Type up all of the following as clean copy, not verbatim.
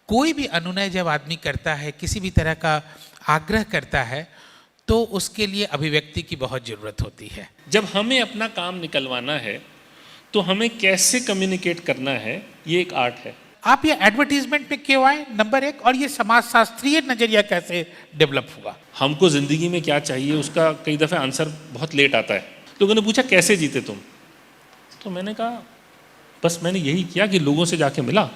कोई भी अनुनय जब आदमी करता है, किसी भी तरह का आग्रह करता है, तो उसके लिए अभिव्यक्ति की बहुत ज़रूरत होती है। जब हमें अपना काम निकलवाना है तो हमें कैसे कम्युनिकेट करना है, ये एक आर्ट है। आप ये एडवर्टीजमेंट में क्यों आए, नंबर एक, और ये समाजशास्त्रीय नजरिया कैसे डेवलप हुआ? हमको ज़िंदगी में क्या चाहिए उसका कई दफ़े आंसर बहुत लेट आता है। लोगों ने पूछा कैसे जीते तुम, तो मैंने कहा बस मैंने यही किया कि लोगों से जाके मिला,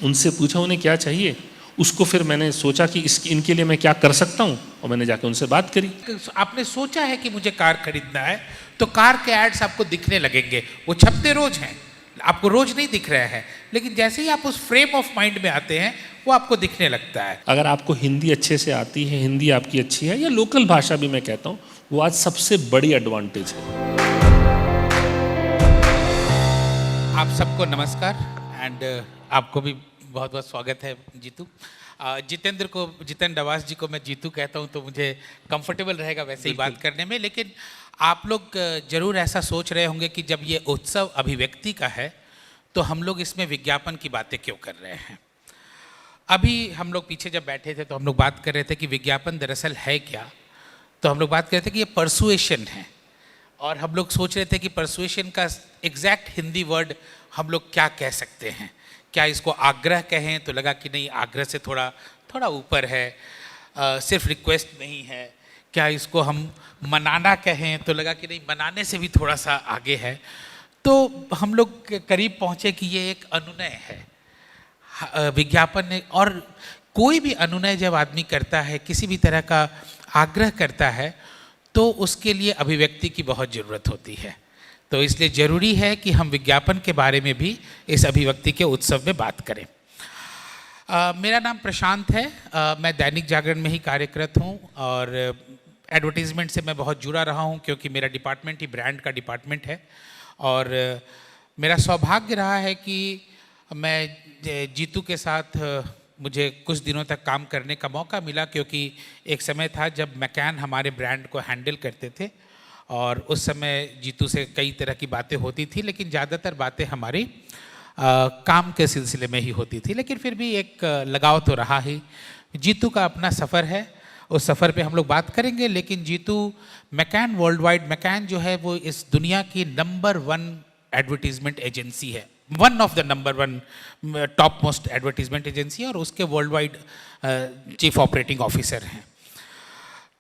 उनसे पूछा उन्हें क्या चाहिए, उसको फिर मैंने सोचा कि इनके लिए मैं क्या कर सकता हूँ, और मैंने जाके उनसे बात करी। आपने सोचा है कि मुझे कार खरीदना है, तो कार के एड्स आपको दिखने लगेंगे, वो छपते रोज हैं, आपको रोज नहीं दिख रहे हैं, लेकिन जैसे ही आप उस फ्रेम ऑफ माइंड में आते हैं वो आपको दिखने लगता है। अगर आपको हिंदी अच्छे से आती है, हिंदी आपकी अच्छी है, या लोकल भाषा भी मैं कहता हूँ, वो आज सबसे बड़ी एडवांटेज है। आप सबको नमस्कार एंड आपको भी बहुत बहुत स्वागत है जीतू। जितेंद्र डवास जी को मैं जीतू कहता हूँ तो मुझे कंफर्टेबल रहेगा वैसे ही बात करने में, लेकिन आप लोग जरूर ऐसा सोच रहे होंगे कि जब ये उत्सव अभिव्यक्ति का है तो हम लोग इसमें विज्ञापन की बातें क्यों कर रहे हैं। अभी हम लोग पीछे जब बैठे थे तो हम लोग बात कर रहे थे कि विज्ञापन दरअसल है क्या, तो हम लोग बात कर रहे थे कि ये परसुएशन है, और हम लोग सोच रहे थे कि परसुएशन का एग्जैक्ट हिंदी वर्ड हम लोग क्या कह सकते हैं। क्या इसको आग्रह कहें, तो लगा कि नहीं, आग्रह से थोड़ा ऊपर है, सिर्फ रिक्वेस्ट नहीं है। क्या इसको हम मनाना कहें, तो लगा कि नहीं, मनाने से भी थोड़ा सा आगे है। तो हम लोग करीब पहुँचे कि ये एक अनुनय है, विज्ञापन है। और कोई भी अनुनय जब आदमी करता है, किसी भी तरह का आग्रह करता है, तो उसके लिए अभिव्यक्ति की बहुत ज़रूरत होती है। तो इसलिए ज़रूरी है कि हम विज्ञापन के बारे में भी इस अभिव्यक्ति के उत्सव में बात करें। मेरा नाम प्रशांत है, मैं दैनिक जागरण में ही कार्यरत हूँ, और एडवर्टीज़मेंट से मैं बहुत जुड़ा रहा हूँ क्योंकि मेरा डिपार्टमेंट ही ब्रांड का डिपार्टमेंट है। और मेरा सौभाग्य रहा है कि मैं जीतू के साथ मुझे कुछ दिनों तक काम करने का मौका मिला, क्योंकि एक समय था जब मैकैन हमारे ब्रांड को हैंडल करते थे, और उस समय जीतू से कई तरह की बातें होती थी, लेकिन ज़्यादातर बातें हमारी काम के सिलसिले में ही होती थी। लेकिन फिर भी एक लगाव तो रहा ही। जीतू का अपना सफ़र है, उस सफ़र पे हम लोग बात करेंगे। लेकिन Jeetu McCann world wide, McCann जो है वो इस दुनिया की नंबर 1 एडवर्टीज़मेंट एजेंसी है, one of the number 1 top most advertisement agency, और उसके world wide chief operating officer हैं।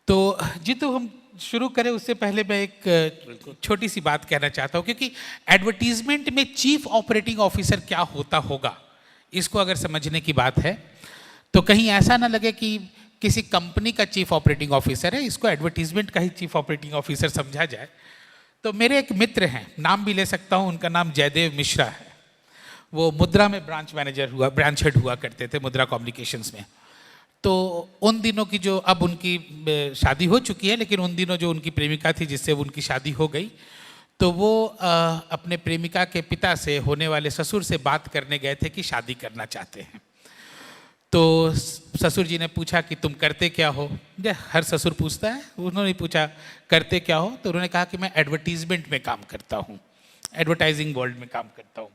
तो जीतू, हम शुरू करें उससे पहले मैं एक छोटी सी बात कहना चाहता हूँ, क्योंकि एडवर्टीजमेंट में चीफ ऑपरेटिंग ऑफिसर क्या होता होगा, इसको अगर समझने की बात है तो कहीं ऐसा ना लगे कि किसी कंपनी का चीफ ऑपरेटिंग ऑफिसर है, इसको एडवर्टीजमेंट का ही चीफ ऑपरेटिंग ऑफिसर समझा जाए। तो मेरे एक मित्र हैं, नाम भी ले सकता हूँ, उनका नाम जयदेव मिश्रा है। वो मुद्रा में ब्रांच हेड हुआ करते थे, मुद्रा कम्युनिकेशंस में। तो उन दिनों की जो, अब उनकी शादी हो चुकी है, लेकिन उन दिनों जो उनकी प्रेमिका थी जिससे उनकी शादी हो गई, तो वो अपने प्रेमिका के पिता से, होने वाले ससुर से बात करने गए थे कि शादी करना चाहते हैं। तो ससुर जी ने पूछा कि तुम करते क्या हो, हर ससुर पूछता है, उन्होंने पूछा करते क्या हो, तो उन्होंने कहा कि मैं एडवर्टीजमेंट में काम करता हूँ, एडवर्टाइजिंग वर्ल्ड में काम करता हूँ।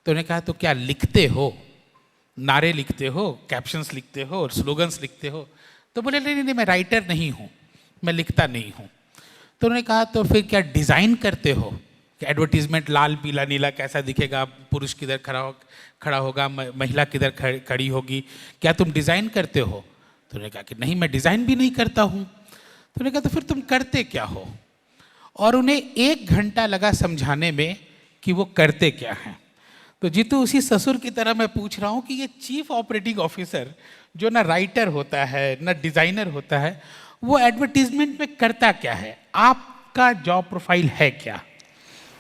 तो उन्होंने कहा तो क्या लिखते हो, नारे लिखते हो, कैप्शंस लिखते हो और स्लोगन्स लिखते हो? तो बोले नहीं, मैं राइटर नहीं हूँ, मैं लिखता नहीं हूँ। तो उन्होंने कहा तो फिर क्या डिज़ाइन करते हो, कि एडवर्टीजमेंट लाल पीला नीला कैसा दिखेगा, पुरुष किधर खड़ा होगा, महिला किधर खड़ी होगी, क्या तुम डिज़ाइन करते हो? तो उन्होंने कहा कि नहीं, मैं डिज़ाइन भी नहीं करता हूँ। तो उन्होंने कहा तो फिर तुम करते क्या हो? और उन्हें 1 घंटा लगा समझाने में कि वो करते क्या हैं। तो जीतू, उसी ससुर की तरह मैं पूछ रहा हूँ कि ये चीफ ऑपरेटिंग ऑफिसर जो ना राइटर होता है ना डिज़ाइनर होता है, वो एडवर्टीजमेंट में करता क्या है? आपका जॉब प्रोफाइल है क्या?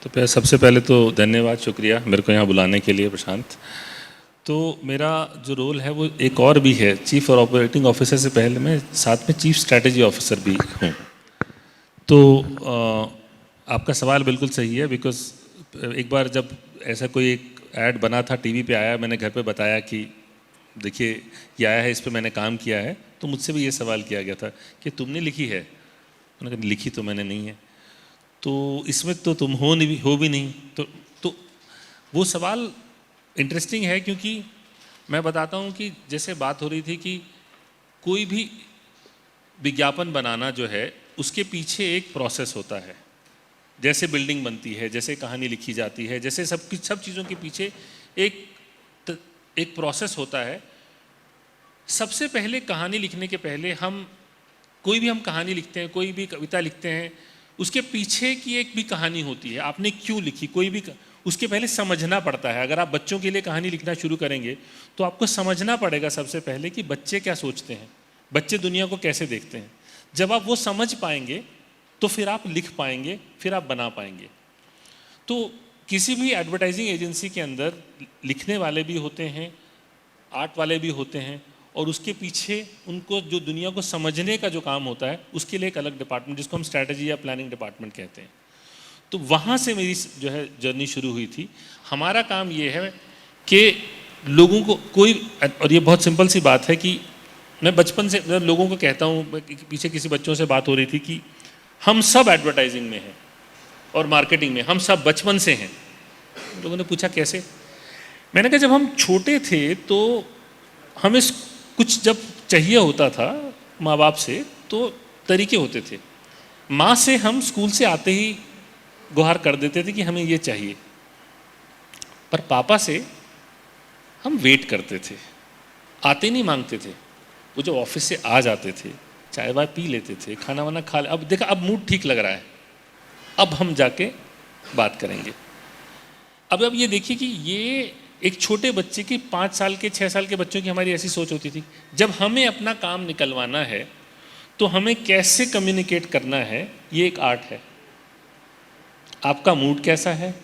तो सबसे पहले तो धन्यवाद, शुक्रिया मेरे को यहाँ बुलाने के लिए प्रशांत। तो मेरा जो रोल है वो एक और भी है, चीफ और ऑपरेटिंग ऑफिसर से पहले मैं साथ में चीफ स्ट्रैटेजी ऑफिसर भी हूँ। तो आपका सवाल बिल्कुल सही है, बिकॉज एक बार जब ऐसा कोई एक ऐड बना था, टीवी पे आया, मैंने घर पे बताया कि देखिए ये आया है, इस पे मैंने काम किया है, तो मुझसे भी ये सवाल किया गया था कि तुमने लिखी है? उन्होंने कहा लिखी तो मैंने नहीं है। तो इसमें तो तुम हो भी नहीं। तो वो सवाल इंटरेस्टिंग है, क्योंकि मैं बताता हूँ कि जैसे बात हो रही थी कि कोई भी विज्ञापन बनाना जो है उसके पीछे एक प्रोसेस होता है। जैसे बिल्डिंग बनती है, जैसे कहानी लिखी जाती है, जैसे सब चीज़ों के पीछे एक प्रोसेस होता है। सबसे पहले कहानी लिखने के पहले हम कहानी लिखते हैं, कोई भी कविता लिखते हैं, उसके पीछे की एक भी कहानी होती है। आपने क्यों लिखी, उसके पहले समझना पड़ता है। अगर आप बच्चों के लिए कहानी लिखना शुरू करेंगे तो आपको समझना पड़ेगा सबसे पहले कि बच्चे क्या सोचते हैं, बच्चे दुनिया को कैसे देखते हैं। जब आप वो समझ पाएंगे तो फिर आप लिख पाएंगे, फिर आप बना पाएंगे। तो किसी भी एडवर्टाइजिंग एजेंसी के अंदर लिखने वाले भी होते हैं, आर्ट वाले भी होते हैं, और उसके पीछे उनको जो दुनिया को समझने का जो काम होता है उसके लिए एक अलग डिपार्टमेंट, जिसको हम स्ट्रैटेजी या प्लानिंग डिपार्टमेंट कहते हैं। तो वहाँ से मेरी जो है जर्नी शुरू हुई थी। हमारा काम ये है कि लोगों को और ये बहुत सिंपल सी बात है कि मैं बचपन से लोगों को कहता हूँ, पीछे किसी बच्चों से बात हो रही थी कि हम सब एडवर्टाइजिंग में हैं और मार्केटिंग में, हम सब बचपन से हैं। लोगों ने पूछा कैसे? मैंने कहा जब हम छोटे थे तो हमें कुछ जब चाहिए होता था माँ बाप से तो तरीके होते थे। माँ से हम स्कूल से आते ही गुहार कर देते थे कि हमें ये चाहिए, पर पापा से हम वेट करते थे, आते नहीं मांगते थे। वो जब ऑफिस से आ जाते थे, चाय वाय पी लेते थे, खाना वाना खा ले, अब देखा अब मूड ठीक लग रहा है, अब हम जाके बात करेंगे। अब ये देखिए कि ये एक छोटे बच्चे की 5 साल के 6 साल के बच्चों की हमारी ऐसी सोच होती थी। जब हमें अपना काम निकलवाना है तो हमें कैसे कम्युनिकेट करना है, ये एक आर्ट है। आपका मूड कैसा है,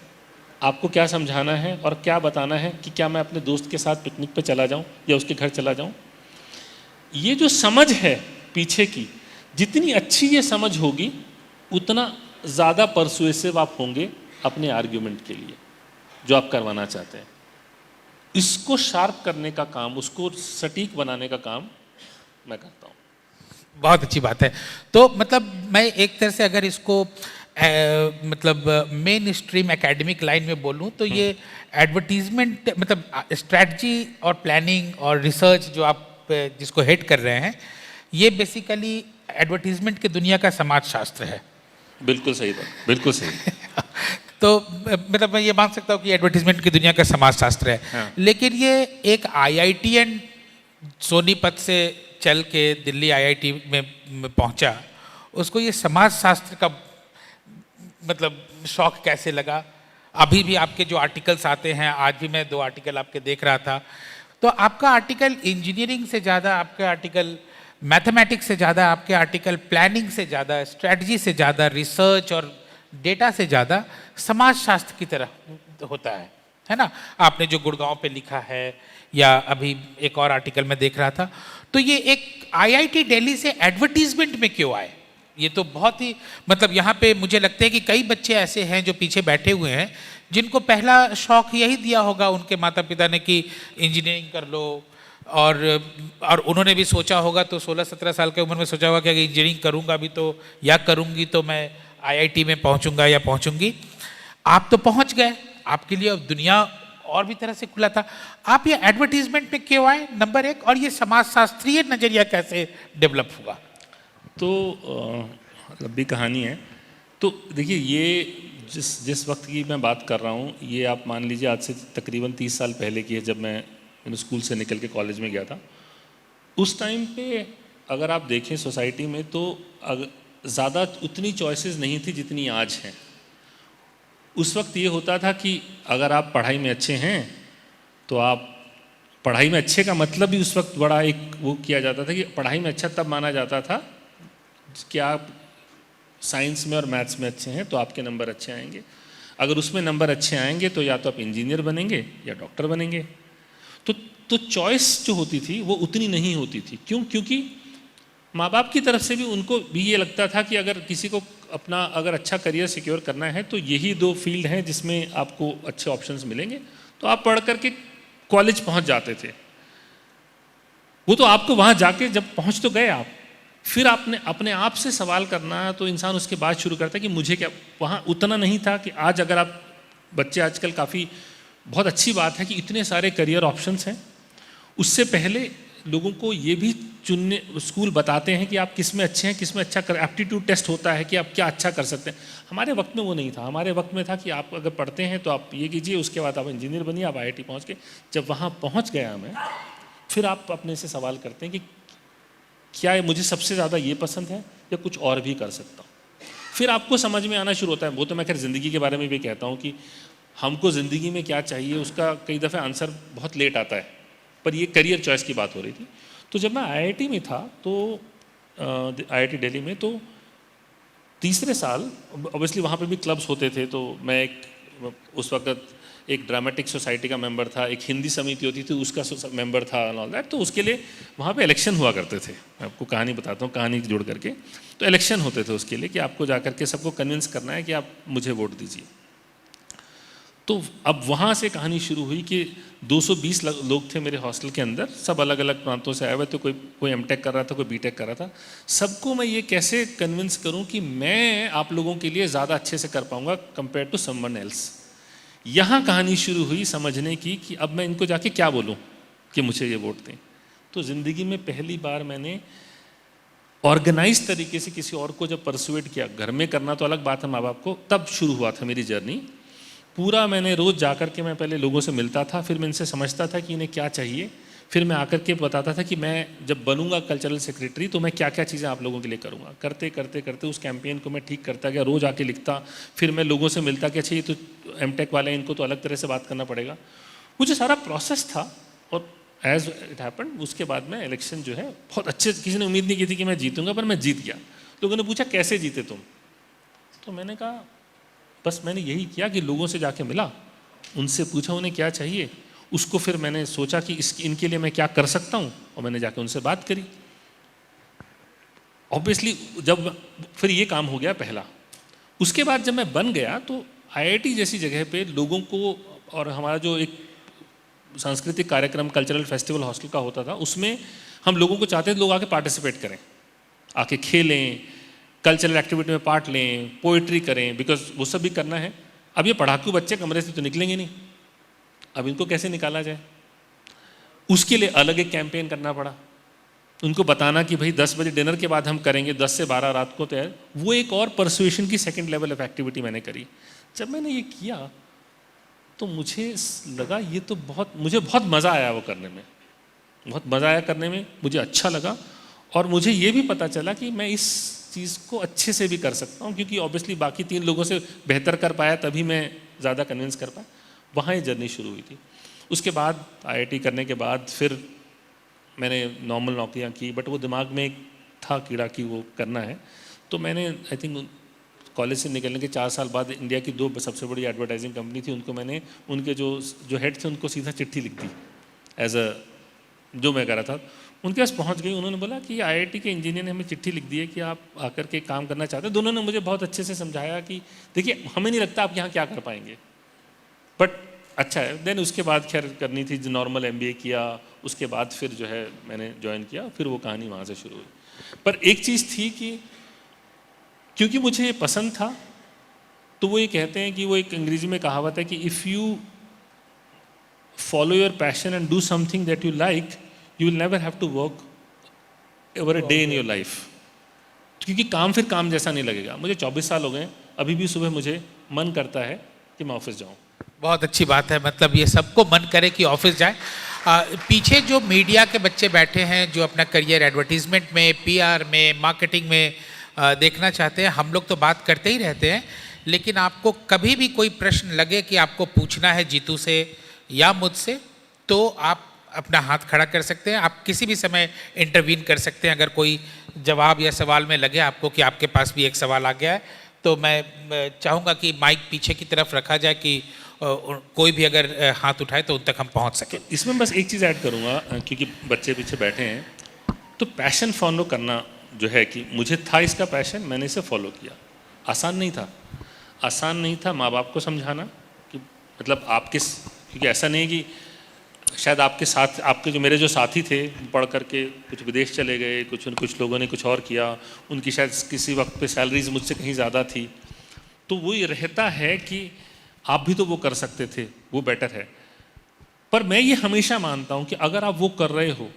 आपको क्या समझाना है और क्या बताना है कि क्या मैं अपने दोस्त के साथ पिकनिक पे चला जाऊं या उसके घर चला जाऊं। ये जो समझ है पीछे की, जितनी अच्छी ये समझ होगी उतना ज़्यादा परसुएसिव आप होंगे अपने आर्ग्यूमेंट के लिए जो आप करवाना चाहते हैं। इसको शार्प करने का काम, उसको सटीक बनाने का काम मैं करता हूँ। बहुत अच्छी बात है। तो मतलब मैं एक तरह से अगर इसको मतलब मेन स्ट्रीम एकेडमिक लाइन में बोलूँ तो ये एडवर्टीजमेंट मतलब स्ट्रैटेजी और प्लानिंग और रिसर्च जो आप जिसको हेड कर रहे हैं, ये बेसिकली एडवर्टीजमेंट की दुनिया का समाज शास्त्र है। बिल्कुल सही बात, बिल्कुल सही। तो मतलब मैं ये मान सकता हूँ कि एडवर्टीजमेंट की दुनिया का समाज शास्त्र है। हाँ। लेकिन ये एक IITian सोनीपत से चल के दिल्ली IIT में पहुंचा, उसको ये समाज शास्त्र का मतलब शौक कैसे लगा? अभी भी आपके जो आर्टिकल्स आते हैं, आज भी मैं 2 आर्टिकल आपके देख रहा था, तो आपका आर्टिकल इंजीनियरिंग से ज़्यादा, आपके आर्टिकल मैथमेटिक्स से ज़्यादा, आपके आर्टिकल प्लानिंग से ज़्यादा, स्ट्रैटेजी से ज़्यादा, रिसर्च और डेटा से ज़्यादा समाज शास्त्र की तरह होता है ना? आपने जो गुड़गांव पे लिखा है या अभी एक और आर्टिकल में देख रहा था, तो ये एक IIT दिल्ली से एडवर्टीजमेंट में क्यों आए? ये तो बहुत ही मतलब यहाँ पे मुझे लगता है कि कई बच्चे ऐसे हैं जो पीछे बैठे हुए हैं जिनको पहला शौक यही दिया होगा उनके माता पिता ने कि इंजीनियरिंग कर लो, और उन्होंने भी सोचा होगा, तो 16-17 साल की उम्र में सोचा होगा कि अगर इंजीनियरिंग करूँगा भी तो या करूँगी तो मैं IIT में पहुँचूँगा या पहुँचूँगी। आप तो पहुँच गए, आपके लिए अब दुनिया और भी तरह से खुला था। आप ये एडवर्टीजमेंट में क्यों आए, नंबर 1, और ये समाज शास्त्रीय नज़रिया कैसे डेवलप हुआ? तो लंबी कहानी है। तो देखिए, ये जिस वक्त की मैं बात कर रहा हूँ, ये आप मान लीजिए आज से तकरीबन 30 साल पहले की है, जब मैं स्कूल से निकल के कॉलेज में गया था। उस टाइम पे अगर आप देखें सोसाइटी में तो ज़्यादा उतनी चॉइसेस नहीं थी जितनी आज हैं। उस वक्त ये होता था कि अगर आप पढ़ाई में अच्छे हैं तो आप पढ़ाई में अच्छे का मतलब भी उस वक्त बड़ा एक वो किया जाता था कि पढ़ाई में अच्छा तब माना जाता था कि आप साइंस में और मैथ्स में अच्छे हैं तो आपके नंबर अच्छे आएंगे। अगर उसमें नंबर अच्छे आएंगे तो या तो आप इंजीनियर बनेंगे या डॉक्टर बनेंगे। तो चॉइस जो होती थी वो उतनी नहीं होती थी। क्यों? क्योंकि माँ बाप की तरफ से भी उनको भी ये लगता था कि अगर किसी को अपना अगर अच्छा करियर सिक्योर करना है तो यही 2 फील्ड हैं जिसमें आपको अच्छे ऑप्शंस मिलेंगे। तो आप पढ़ करके कॉलेज पहुंच जाते थे। वो तो आपको वहाँ जाके जब पहुँच तो गए आप, फिर आपने अपने आप से सवाल करना, तो इंसान उसके बाद शुरू करता है कि मुझे क्या। वहाँ उतना नहीं था कि आज अगर आप बच्चे आजकल काफ़ी बहुत अच्छी बात है कि इतने सारे करियर ऑप्शंस हैं उससे पहले लोगों को ये भी चुनने, स्कूल बताते हैं कि आप किस में अच्छे हैं, किस में अच्छा कर, एप्टीट्यूड टेस्ट होता है कि आप क्या अच्छा कर सकते हैं। हमारे वक्त में वो नहीं था। हमारे वक्त में था कि आप अगर पढ़ते हैं तो आप ये कीजिए, उसके बाद आप इंजीनियर बनिए, आप IIT पहुँच के। जब वहाँ पहुँच गया मैं, फिर आप अपने से सवाल करते हैं कि क्या मुझे सबसे ज़्यादा ये पसंद है या कुछ और भी कर सकता हूँ। फिर आपको समझ में आना शुरू होता है। वो तो मैं खैर ज़िंदगी के बारे में भी कहता हूँ कि हमको ज़िंदगी में क्या चाहिए उसका कई दफ़े आंसर बहुत लेट आता है, पर ये करियर चॉइस की बात हो रही थी। तो जब मैं IIT में था तो IIT दिल्ली में, तो तीसरे साल ऑब्वियसली वहाँ पे भी क्लब्स होते थे। तो मैं उस वक्त एक ड्रामेटिक सोसाइटी का मेंबर था, एक हिंदी समिति होती थी उसका मेंबर था एंड ऑल दैट। तो उसके लिए वहाँ पे इलेक्शन हुआ करते थे। मैं आपको कहानी बताता हूँ, कहानी जोड़ करके। तो इलेक्शन होते थे उसके लिए कि आपको जा करके सबको कन्विंस करना है कि आप मुझे वोट दीजिए। तो अब वहाँ से कहानी शुरू हुई कि 220 लोग थे मेरे हॉस्टल के अंदर, सब अलग अलग प्रांतों से आए हुए थे। कोई M.Tech कर रहा था, कोई B.Tech कर रहा था। सबको मैं ये कैसे कन्विंस करूं कि मैं आप लोगों के लिए ज़्यादा अच्छे से कर पाऊंगा कंपेयर टू समवन एल्स। यहाँ कहानी शुरू हुई समझने की कि अब मैं इनको जाके क्या बोलूँ कि मुझे ये वोट दें। तो ज़िंदगी में पहली बार मैंने ऑर्गेनाइज तरीके से किसी और को जब परसुएट किया, घर में करना तो अलग बात है माँ बाप को, तब शुरू हुआ था मेरी जर्नी। पूरा मैंने रोज़ जाकर के मैं पहले लोगों से मिलता था, फिर मैं इनसे समझता था कि इन्हें क्या चाहिए, फिर मैं आकर के बताता था कि मैं जब बनूंगा कल्चरल सेक्रेटरी तो मैं क्या क्या चीज़ें आप लोगों के लिए करूंगा। करते करते करते उस कैंपेन को मैं ठीक करता गया, रोज़ आके लिखता। फिर मैं लोगों से मिलता कि अच्छा ये तो M.Tech वाले हैं, इनको तो अलग तरह से बात करना पड़ेगा। वो जो सारा प्रोसेस था, और एज इट हैपन उसके बाद में इलेक्शन जो है बहुत अच्छे, किसी ने उम्मीद नहीं की थी कि मैं जीतूंगा, पर मैं जीत गया। लोगों ने पूछा कैसे जीते तुम, तो मैंने कहा बस मैंने यही किया कि लोगों से जाके मिला, उनसे पूछा उन्हें क्या चाहिए, उसको फिर मैंने सोचा कि इनके लिए मैं क्या कर सकता हूँ, और मैंने जाके उनसे बात करी। ऑब्वियसली जब फिर ये काम हो गया पहला। उसके बाद जब मैं बन गया तो IIT जैसी जगह पे लोगों को, और हमारा जो एक सांस्कृतिक कार्यक्रम कल्चरल फेस्टिवल हॉस्टल का होता था, उसमें हम लोगों को चाहते थे लोग आके पार्टिसिपेट करें, आके खेलें, कल्चरल एक्टिविटी में पार्ट लें, पोइट्री करें, बिकॉज वो सब भी करना है। अब ये पढ़ाकू बच्चे कमरे से तो निकलेंगे नहीं, अब इनको कैसे निकाला जाए, उसके लिए अलग एक कैंपेन करना पड़ा। उनको बताना कि भाई 10 बजे डिनर के बाद हम करेंगे, 10 से 12 रात को तैयार। वो एक और परसुएशन की सेकेंड लेवल ऑफ एक्टिविटी मैंने करी। जब मैंने ये किया तो मुझे लगा ये तो मुझे बहुत मज़ा आया वो करने में, बहुत मज़ा आया करने में, मुझे अच्छा लगा। और मुझे ये भी पता चला कि मैं इस चीज़ को अच्छे से भी कर सकता हूँ, क्योंकि ऑब्वियसली बाकी 3 लोगों से बेहतर कर पाया तभी मैं ज़्यादा कन्विंस कर पाया। वहाँ ये जर्नी शुरू हुई थी। उसके बाद IIT करने के बाद फिर मैंने नॉर्मल नौकरियाँ की, बट वो दिमाग में एक था कीड़ा कि वो करना है। तो मैंने आई थिंक कॉलेज से निकलने के 4 साल बाद इंडिया की 2 सबसे बड़ी एडवर्टाइजिंग कंपनी थी, उनको मैंने उनके जो हेड थे उनको सीधा चिट्ठी लिख दी एज अ, जो मैं कर रहा था। उनके पास पहुंच गई, उन्होंने बोला कि IIT के इंजीनियर ने हमें चिट्ठी लिख दी है कि आप आकर के काम करना चाहते हैं। दोनों ने मुझे बहुत अच्छे से समझाया कि देखिए हमें नहीं लगता आप यहाँ क्या कर पाएंगे, बट अच्छा है। देन उसके बाद खैर करनी थी, नॉर्मल MBA किया, उसके बाद फिर जो है मैंने ज्वाइन किया, फिर वो कहानी वहाँ से शुरू हुई। पर एक चीज़ थी कि क्योंकि मुझे ये पसंद था, तो वो ये कहते हैं कि वो एक अंग्रेजी में कहावत है कि if you follow your passion and do something that you like, you will never have to work ever a day in your life। क्योंकि काम फिर काम जैसा नहीं लगेगा। मुझे 24 साल हो गए, अभी भी सुबह मुझे मन करता है कि मैं ऑफिस जाऊं। बहुत अच्छी बात है, मतलब ये सबको मन करे कि ऑफिस जाए। पीछे जो मीडिया के बच्चे बैठे हैं जो अपना करियर एडवर्टीजमेंट में, PR में, मार्केटिंग में देखना चाहते हैं, हम लोग तो बात करते ही रहते हैं, लेकिन आपको कभी भी कोई प्रश्न लगे कि आपको पूछना है जीतू से या मुझसे, तो आप अपना हाथ खड़ा कर सकते हैं। आप किसी भी समय इंटरवीन कर सकते हैं। अगर कोई जवाब या सवाल में लगे आपको कि आपके पास भी एक सवाल आ गया है, तो मैं चाहूँगा कि माइक पीछे की तरफ रखा जाए कि कोई भी अगर हाथ उठाए तो उन तक हम पहुँच सकें। इसमें बस एक चीज़ ऐड करूँगा, क्योंकि बच्चे पीछे बैठे हैं, तो पैशन फॉलो करना जो है कि मुझे था इसका पैशन, मैंने इसे फॉलो किया। आसान नहीं था, आसान नहीं था माँ बाप को समझाना कि मतलब क्योंकि ऐसा नहीं कि शायद आपके साथ, आपके जो मेरे जो साथी थे पढ़ करके कुछ विदेश चले गए, कुछ लोगों ने कुछ और किया, उनकी शायद किसी वक्त पे सैलरीज मुझसे कहीं ज़्यादा थी, तो वो ये रहता है कि आप भी तो वो कर सकते थे, वो बेटर है। पर मैं ये हमेशा मानता हूँ कि अगर आप वो कर रहे हो,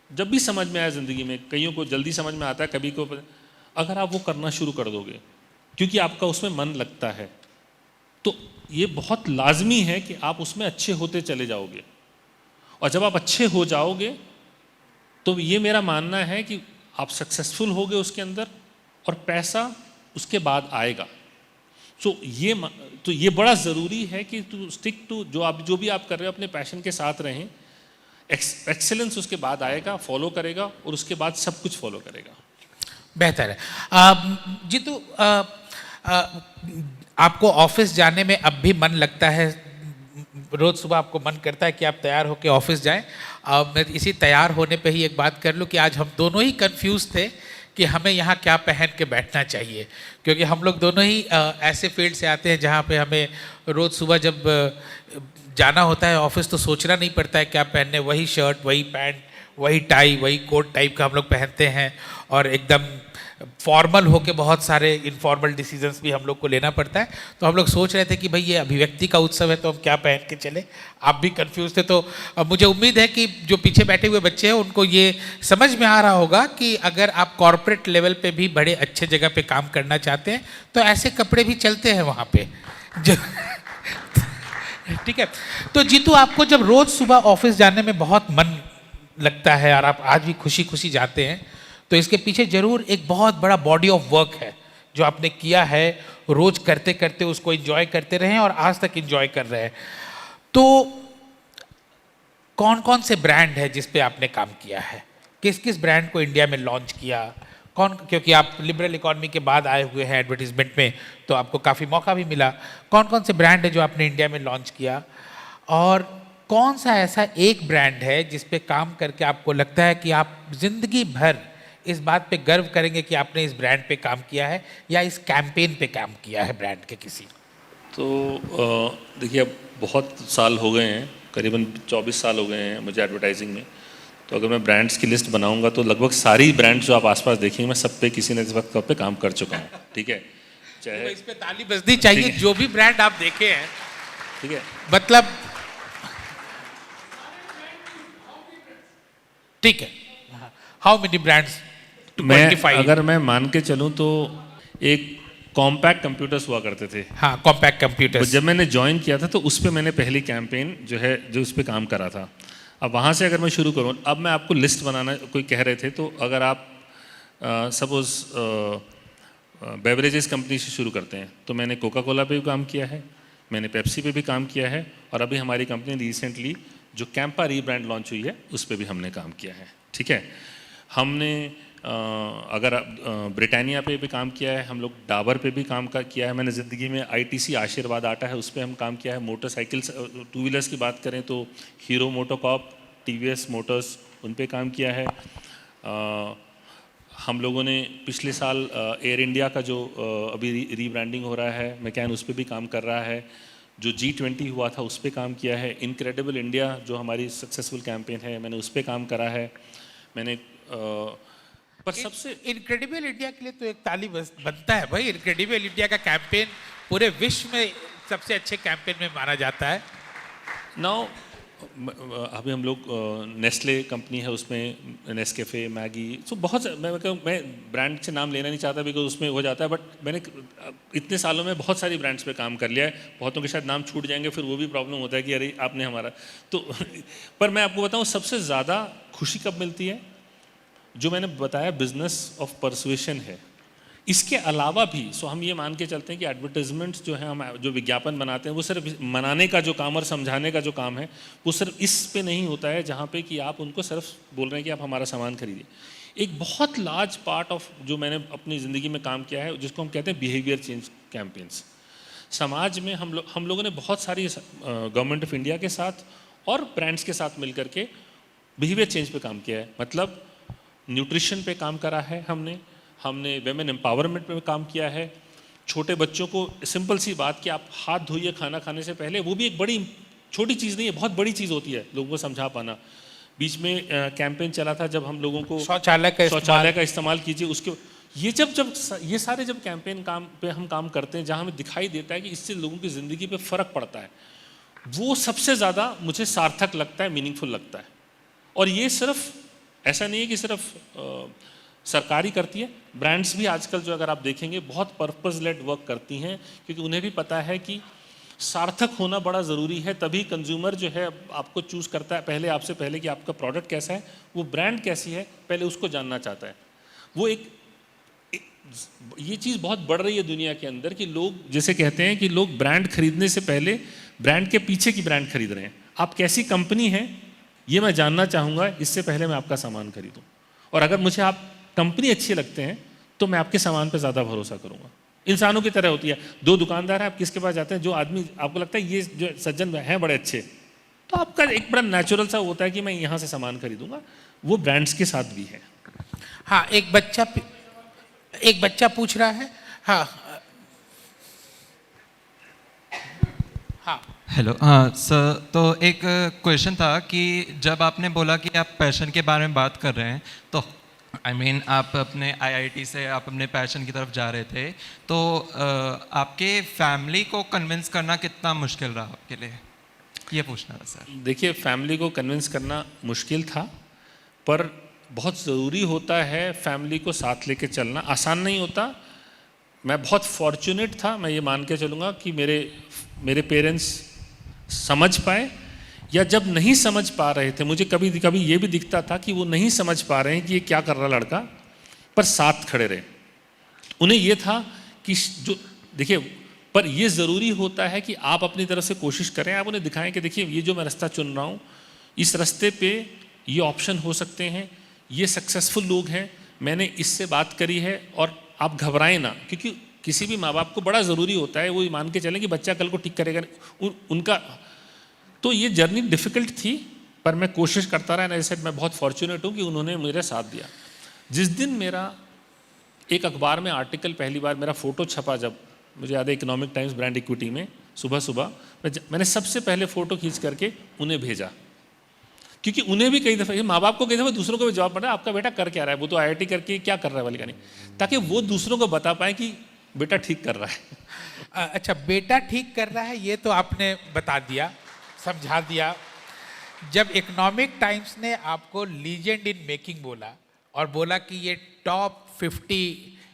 जब भी समझ में आया ज़िंदगी में, कईयों को जल्दी समझ में आता है, कभी को, अगर आप वो करना शुरू कर दोगे क्योंकि आपका उसमें मन लगता है, तो ये बहुत लाजमी है कि आप उसमें अच्छे होते चले जाओगे। और जब आप अच्छे हो जाओगे तो ये मेरा मानना है कि आप सक्सेसफुल होगे उसके अंदर, और पैसा उसके बाद आएगा। तो ये बड़ा ज़रूरी है कि टू स्टिक टू जो भी आप कर रहे हो अपने पैशन के साथ रहें। एक्सेलेंस उसके बाद आएगा, फॉलो करेगा, और उसके बाद सब कुछ फॉलो करेगा। बेहतर है। जीतू, आपको ऑफिस जाने में अब भी मन लगता है? रोज सुबह आपको मन करता है कि आप तैयार होकर ऑफिस जाएं? मैं इसी तैयार होने पे ही एक बात कर लूं कि आज हम दोनों ही कंफ्यूज थे कि हमें यहाँ क्या पहन के बैठना चाहिए, क्योंकि हम लोग दोनों ही ऐसे फील्ड से आते हैं जहाँ पे हमें रोज़ सुबह जब जाना होता है ऑफिस तो सोचना नहीं पड़ता है क्या पहनने। वही शर्ट, वही पैंट, वही टाई, वही कोट टाइप का हम लोग पहनते हैं, और एकदम फॉर्मल होके बहुत सारे इनफॉर्मल डिसीजंस भी हम लोग को लेना पड़ता है। तो हम लोग सोच रहे थे कि भाई ये अभिव्यक्ति का उत्सव है तो हम क्या पहन के चले। आप भी कंफ्यूज थे, तो मुझे उम्मीद है कि जो पीछे बैठे हुए बच्चे हैं उनको ये समझ में आ रहा होगा कि अगर आप कॉरपोरेट लेवल पे भी बड़े अच्छे जगह पे काम करना चाहते हैं तो ऐसे कपड़े भी चलते हैं वहाँ पे। ठीक है। तो जीतू, आपको जब रोज सुबह ऑफिस जाने में बहुत मन लगता है और आप आज भी खुशी खुशी जाते हैं, तो इसके पीछे जरूर एक बहुत बड़ा बॉडी ऑफ वर्क है जो आपने किया है, रोज करते करते उसको एंजॉय करते रहे और आज तक एंजॉय कर रहे हैं। तो कौन कौन से ब्रांड है जिस पे आपने काम किया है? किस किस ब्रांड को इंडिया में लॉन्च किया? क्योंकि आप लिबरल इकोनॉमी के बाद आए हुए हैं एडवर्टीजमेंट में, तो आपको काफ़ी मौका भी मिला। कौन कौन से ब्रांड है जो आपने इंडिया में लॉन्च किया, और कौन सा ऐसा एक ब्रांड है जिस पे काम करके आपको लगता है कि आप जिंदगी भर इस बात पे गर्व करेंगे कि आपने इस ब्रांड पे काम किया है या इस कैंपेन पे काम किया है ब्रांड के किसी? तो देखिए, अब बहुत साल हो गए हैं, करीबन 24 साल हो गए हैं मुझे एडवर्टाइजिंग में। तो अगर मैं ब्रांड्स की लिस्ट बनाऊंगा तो लगभग सारी ब्रांड्स जो आप आसपास देखेंगे मैं सब पे किसी न किसी वक्त पे काम कर चुका हूँ। ठीक है, चाहे तो इस पे ताली बजनी चाहिए। जो भी ब्रांड आप देखे हैं, ठीक है, मतलब ठीक है, हाउ मेनी ब्रांड्स? अगर मैं मान के चलूँ तो एक कॉम्पैक्ट कंप्यूटर्स हुआ करते थे। हाँ, कॉम्पैक्ट कंप्यूटर्स। जब मैंने ज्वाइन किया था तो उस पर मैंने पहली कैंपेन जो उस पर काम करा था। अब वहाँ से अगर मैं शुरू करूँ, अब मैं आपको लिस्ट बनाना, कोई कह रहे थे, तो अगर आप सपोज बेवरेजेस कंपनी से शुरू करते हैं तो मैंने कोका कोला पे भी काम किया है, मैंने पेप्सी पे भी काम किया है, और अभी हमारी कंपनी रिसेंटली जो कैंपा रीब्रांड लॉन्च हुई है उस पर भी हमने काम किया है। ठीक है, हमने अगर ब्रिटानिया पे भी काम किया है, हम लोग डाबर पे भी काम किया है। मैंने ज़िंदगी में ITC आशीर्वाद आटा है उस पर हम काम किया है। मोटरसाइकिल्स, टू व्हीलर्स की बात करें तो हीरो मोटोकॉप, TVS मोटर्स, उन पे काम किया है। हम लोगों ने पिछले साल एयर इंडिया का जो अभी रीब्रांडिंग हो रहा है, मैकैन, उस पर भी काम कर रहा है। जो G20 हुआ था उस पर काम किया है। इनक्रेडिबल इंडिया जो हमारी सक्सेसफुल कैंपेन है, मैंने उस पर काम करा है। मैंने पर सबसे इनक्रेडिबल इंडिया के लिए तो एक ताली बनता है भाई। इनक्रेडिबल इंडिया का कैंपेन पूरे विश्व में सबसे अच्छे कैंपेन में माना जाता है। नाउ अभी हम लोग नेस्ले कंपनी है, उसमें नेस्कैफे, मैगी, सो बहुत मैं ब्रांड से नाम लेना नहीं चाहता बिकॉज उसमें हो जाता है, बट मैंने इतने सालों में बहुत सारी ब्रांड्स पे काम कर लिया है। बहुतों के शायद नाम छूट जाएंगे, फिर वो भी प्रॉब्लम होता है कि अरे आपने हमारा तो पर मैं आपको बताऊं सबसे ज़्यादा खुशी कब मिलती है, जो मैंने बताया बिजनेस ऑफ परसुएशन है। इसके अलावा भी हम ये मान के चलते हैं कि एडवर्टाइजमेंट्स जो है, हम जो विज्ञापन बनाते हैं वो सिर्फ मनाने का जो काम और समझाने का जो काम है वो सिर्फ इस पे नहीं होता है जहाँ पे कि आप उनको सिर्फ बोल रहे हैं कि आप हमारा सामान खरीदिए। एक बहुत लार्ज पार्ट ऑफ जो मैंने अपनी ज़िंदगी में काम किया है जिसको हम कहते हैं बिहेवियर चेंज कैंपेन्स। समाज में हम लोगों ने बहुत सारी गवर्नमेंट ऑफ इंडिया के साथ और ब्रांड्स के साथ मिल करके बिहेवियर चेंज पे काम किया है। मतलब न्यूट्रिशन पे काम करा है हमने वेमेन एम्पावरमेंट पे काम किया है। छोटे बच्चों को सिंपल सी बात कि आप हाथ धोइए खाना खाने से पहले, वो भी एक बड़ी छोटी चीज़ नहीं है, बहुत बड़ी चीज़ होती है लोगों को समझा पाना। बीच में कैंपेन चला था जब हम लोगों को शौचालय का इस्तेमाल कीजिए, उसके ये सारे जब कैंपेन पे हम काम करते हैं जहाँ हमें दिखाई देता है कि इससे लोगों की ज़िंदगी पे फ़र्क पड़ता है, वो सबसे ज़्यादा मुझे सार्थक लगता है, मीनिंगफुल लगता है। और ये सिर्फ ऐसा नहीं है कि सिर्फ सरकारी करती है, ब्रांड्स भी आजकल जो अगर आप देखेंगे बहुत पर्पस लेड वर्क करती हैं, क्योंकि उन्हें भी पता है कि सार्थक होना बड़ा ज़रूरी है, तभी कंज्यूमर जो है आपको चूज़ करता है पहले, आपसे पहले कि आपका प्रोडक्ट कैसा है, वो ब्रांड कैसी है, पहले उसको जानना चाहता है। वो ये चीज़ बहुत बढ़ रही है दुनिया के अंदर कि लोग जैसे कहते हैं कि लोग ब्रांड खरीदने से पहले ब्रांड के पीछे की ब्रांड खरीद रहे हैं। आप कैसी कंपनी हैं ये मैं जानना चाहूँगा, इससे पहले मैं आपका सामान खरीदूँ। और अगर मुझे आप कंपनी अच्छी लगते हैं तो मैं आपके सामान पर ज़्यादा भरोसा करूँगा। इंसानों की तरह होती है, दो दुकानदार हैं, आप किसके पास जाते हैं? जो आदमी आपको लगता है ये जो सज्जन हैं बड़े अच्छे, तो आपका एक बड़ा नेचुरल सा होता है कि मैं यहाँ से सामान खरीदूंगा। वो ब्रांड्स के साथ भी है। हाँ, एक बच्चा पूछ रहा है। हाँ हाँ हेलो, हाँ सर, तो एक क्वेश्चन था कि जब आपने बोला कि आप पैशन के बारे में बात कर रहे हैं, तो आप अपने आईआईटी से आप अपने पैशन की तरफ जा रहे थे, तो आपके फैमिली को कन्विंस करना कितना मुश्किल रहा आपके लिए, ये पूछना था सर। देखिए, फैमिली को कन्विंस करना मुश्किल था, पर बहुत ज़रूरी होता है फैमिली को साथ लेके चलना। आसान नहीं होता। मैं बहुत फॉर्चुनेट था, मैं ये मान के चलूँगा कि मेरे पेरेंट्स समझ पाए, या जब नहीं समझ पा रहे थे, मुझे कभी कभी ये भी दिखता था कि वो नहीं समझ पा रहे हैं कि ये क्या कर रहा लड़का, पर साथ खड़े रहे। उन्हें ये था कि जो देखिए, पर ये ज़रूरी होता है कि आप अपनी तरफ से कोशिश करें, आप उन्हें दिखाएं कि देखिए ये जो मैं रास्ता चुन रहा हूँ, इस रास्ते पे ये ऑप्शन हो सकते हैं, ये सक्सेसफुल लोग हैं, मैंने इससे बात करी है, और आप घबराएं ना, क्योंकि किसी भी माँ बाप को बड़ा ज़रूरी होता है वो ये मान के चलें कि बच्चा कल को ठीक करेगा उनका। तो ये जर्नी डिफ़िकल्ट थी, पर मैं कोशिश करता रहा। एंड सेड मैं बहुत फॉर्चुनेट हूँ कि उन्होंने मेरे साथ दिया। जिस दिन मेरा एक अखबार में आर्टिकल पहली बार मेरा फ़ोटो छपा, जब मुझे याद है इकोनॉमिक टाइम्स ब्रांड इक्विटी में, सुबह सुबह मैंने सबसे पहले फ़ोटो खींच करके उन्हें भेजा, क्योंकि उन्हें भी कई दफ़ा, माँ बाप को कई दफ़ा दूसरों को भी जवाब पड़ा, आपका बेटा कर क्या रहा है, वो तो आईआईटी करके क्या कर रहा है वाली कहानी, ताकि वो दूसरों को बता पाए कि बेटा ठीक कर रहा है। अच्छा, बेटा ठीक कर रहा है ये तो आपने बता दिया, समझा दिया। जब इकोनॉमिक टाइम्स ने आपको लीजेंड इन मेकिंग बोला और बोला कि ये टॉप 50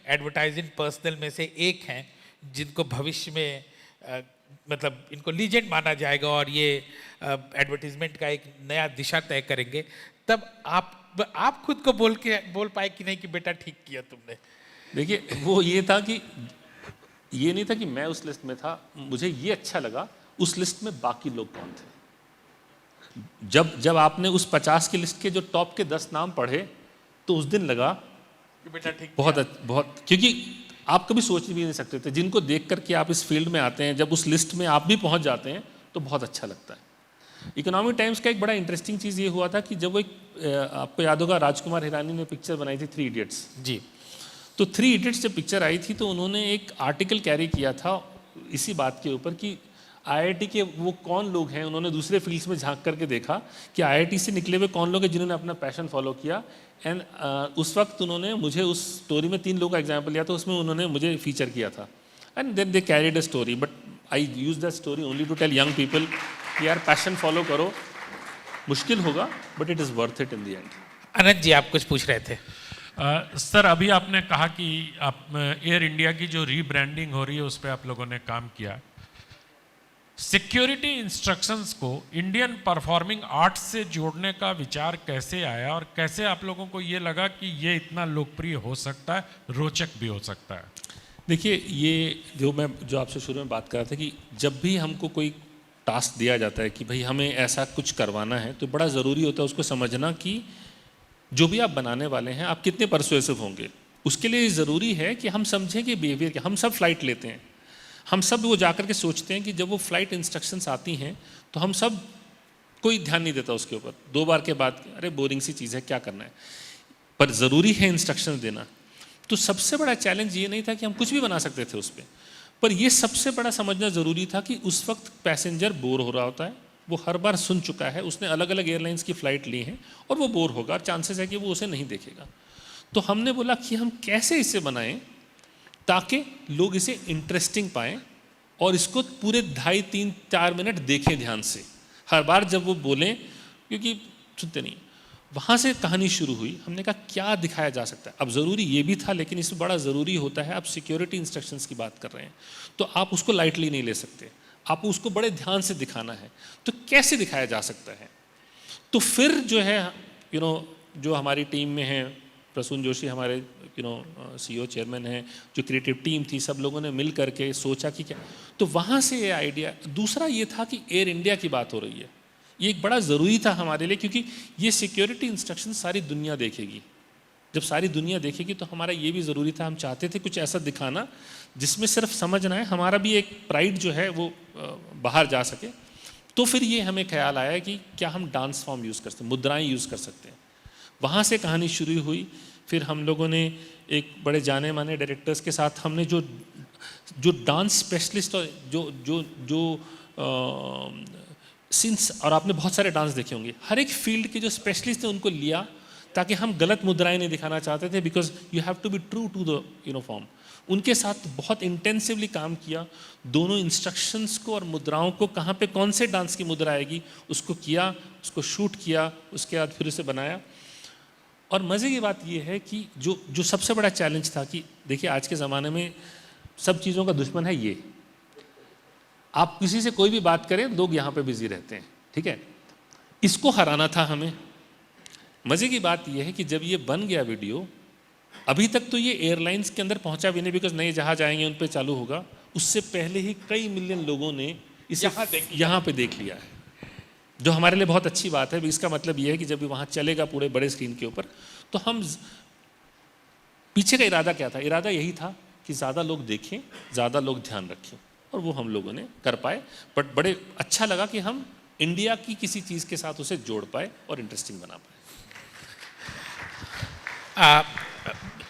एडवर्टाइजिंग पर्सनल में से एक हैं जिनको भविष्य में मतलब इनको लीजेंड माना जाएगा और ये एडवर्टीजमेंट का एक नया दिशा तय करेंगे, तब आप खुद को बोल पाए कि नहीं कि बेटा ठीक किया तुमने? देखिए, वो ये था कि ये नहीं था कि मैं उस लिस्ट में था, मुझे ये अच्छा लगा उस लिस्ट में बाकी लोग कौन थे। जब आपने उस 50 की लिस्ट के जो टॉप के 10 नाम पढ़े, तो उस दिन लगा कि बेटा ठीक बहुत, क्योंकि आप कभी सोच भी नहीं सकते थे, जिनको देख करके आप इस फील्ड में आते हैं, जब उस लिस्ट में आप भी पहुंच जाते हैं तो बहुत अच्छा लगता है। इकोनॉमिक टाइम्स का एक बड़ा इंटरेस्टिंग चीज़ ये हुआ था कि जब वो आपको याद होगा राजकुमार हिरानी ने पिक्चर बनाई थी 3 इडियट्स जी, तो 3 इडियट्स जब पिक्चर आई थी तो उन्होंने एक आर्टिकल कैरी किया था इसी बात के ऊपर कि आईआईटी के वो कौन लोग हैं। उन्होंने दूसरे फील्ड्स में झांक करके देखा कि आईआईटी से निकले हुए कौन लोग हैं जिन्होंने अपना पैशन फॉलो किया। एंड उस वक्त उन्होंने मुझे उस स्टोरी में 3 लोगों का एग्जाम्पल लिया था, उसमें उन्होंने मुझे फीचर किया था। And then they carried a story, but I use that story only to tell young people कि यार पैशन फॉलो करो, मुश्किल होगा but it is worth it in the end. Anant ji आप कुछ पूछ रहे थे। सर, अभी आपने कहा कि आप एयर इंडिया की जो रीब्रांडिंग हो रही है उस पर आप लोगों ने काम किया। सिक्योरिटी इंस्ट्रक्शंस को इंडियन परफॉर्मिंग आर्ट्स से जोड़ने का विचार कैसे आया और कैसे आप लोगों को ये लगा कि ये इतना लोकप्रिय हो सकता है, रोचक भी हो सकता है? देखिए, ये जो आपसे शुरू में बात कर रहा था कि जब भी हमको कोई टास्क दिया जाता है कि भाई हमें ऐसा कुछ करवाना है, तो बड़ा ज़रूरी होता है उसको समझना कि जो भी आप बनाने वाले हैं आप कितने परसुएसिव होंगे। उसके लिए ज़रूरी है कि हम समझें कि बिहेवियर क्या। हम सब फ्लाइट लेते हैं, हम सब वो जाकर के सोचते हैं कि जब वो फ्लाइट इंस्ट्रक्शंस आती हैं तो हम सब कोई ध्यान नहीं देता उसके ऊपर, 2 बार के बाद अरे बोरिंग सी चीज़ है, क्या करना है, पर ज़रूरी है इंस्ट्रक्शंस देना। तो सबसे बड़ा चैलेंज ये नहीं था कि हम कुछ भी बना सकते थे उस पर यह सबसे बड़ा समझना ज़रूरी था कि उस वक्त पैसेंजर बोर हो रहा होता है, वो हर बार सुन चुका है, उसने अलग अलग एयरलाइंस की फ़्लाइट ली हैं और वो बोर होगा, चांसेस है कि वो उसे नहीं देखेगा। तो हमने बोला कि हम कैसे इसे बनाएं ताकि लोग इसे इंटरेस्टिंग पाएं और इसको पूरे 2.5-3-4 मिनट देखें ध्यान से, हर बार जब वो बोलें, क्योंकि सुनते नहीं। वहाँ से कहानी शुरू हुई। हमने कहा क्या दिखाया जा सकता है। अब ज़रूरी ये भी था, लेकिन इसमें बड़ा ज़रूरी होता है, आप सिक्योरिटी इंस्ट्रक्शंस की बात कर रहे हैं तो आप उसको लाइटली नहीं ले सकते, आपको उसको बड़े ध्यान से दिखाना है। तो कैसे दिखाया जा सकता है? तो फिर जो है जो हमारी टीम में है, प्रसून जोशी हमारे CEO चेयरमैन हैं, जो क्रिएटिव टीम थी, सब लोगों ने मिल करके सोचा कि क्या, तो वहाँ से ये आइडिया। दूसरा ये था कि एयर इंडिया की बात हो रही है, ये एक बड़ा ज़रूरी था हमारे लिए, क्योंकि ये सिक्योरिटी इंस्ट्रक्शन सारी दुनिया देखेगी। जब सारी दुनिया देखेगी तो हमारा ये भी ज़रूरी था, हम चाहते थे कुछ ऐसा दिखाना जिसमें सिर्फ समझ ना है, हमारा भी एक प्राइड जो है वो बाहर जा सके। तो फिर ये हमें ख्याल आया कि क्या हम डांस फॉर्म यूज़ कर सकते हैं, मुद्राएं यूज़ कर सकते हैं। वहाँ से कहानी शुरू हुई। फिर हम लोगों ने एक बड़े जाने माने डायरेक्टर्स के साथ हमने जो डांस स्पेशलिस्ट और जो सिंस, और आपने बहुत सारे डांस देखे होंगे, हर एक फील्ड के जो स्पेशलिस्ट थे उनको लिया, ताकि हम गलत मुद्राएं नहीं दिखाना चाहते थे, because you have to be true to the form. उनके साथ बहुत इंटेंसिवली काम किया, दोनों इंस्ट्रक्शंस को और मुद्राओं को, कहाँ पे कौन से डांस की मुद्रा आएगी उसको किया, उसको शूट किया, उसके बाद फिर उसे बनाया। और मज़े की बात यह है कि जो सबसे बड़ा चैलेंज था कि देखिए आज के ज़माने में सब चीज़ों का दुश्मन है ये, आप किसी से कोई भी बात करें लोग यहाँ पे बिजी रहते हैं, ठीक है, इसको हराना था हमें। मज़े की बात यह है कि जब ये बन गया वीडियो, अभी तक तो ये एयरलाइंस के अंदर पहुंचा भी नहीं, बिकॉज नए जहाज आएंगे उन पे चालू होगा, उससे पहले ही कई मिलियन लोगों ने इसे यहाँ पे देख लिया है, जो हमारे लिए बहुत अच्छी बात है। इसका मतलब ये है कि जब भी वहाँ चलेगा पूरे बड़े स्क्रीन के ऊपर, तो हम पीछे का इरादा क्या था? इरादा यही था कि ज़्यादा लोग देखें, ज़्यादा लोग ध्यान रखें, और वो हम लोगों ने कर पाए। बट बड़े अच्छा लगा कि हम इंडिया की किसी चीज़ के साथ उसे जोड़ पाए और इंटरेस्टिंग बना पाए।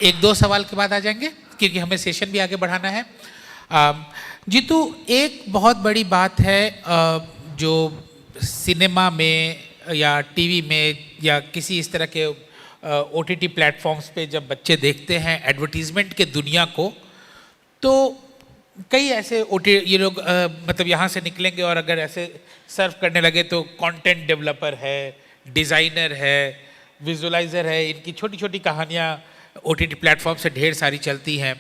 एक दो सवाल के बाद आ जाएंगे, क्योंकि हमें सेशन भी आगे बढ़ाना है। जीतू, एक बहुत बड़ी बात है जो सिनेमा में या टीवी में या किसी इस तरह के OTT प्लेटफॉर्म्स पे जब बच्चे देखते हैं एडवर्टीजमेंट के दुनिया को, तो कई ऐसे ये लोग मतलब यहाँ से निकलेंगे और अगर ऐसे सर्व करने लगे तो कंटेंट डेवलपर है, डिज़ाइनर है, विजुअलाइज़र है, इनकी छोटी छोटी कहानियाँ OTT प्लेटफॉर्म से ढेर सारी चलती हैं।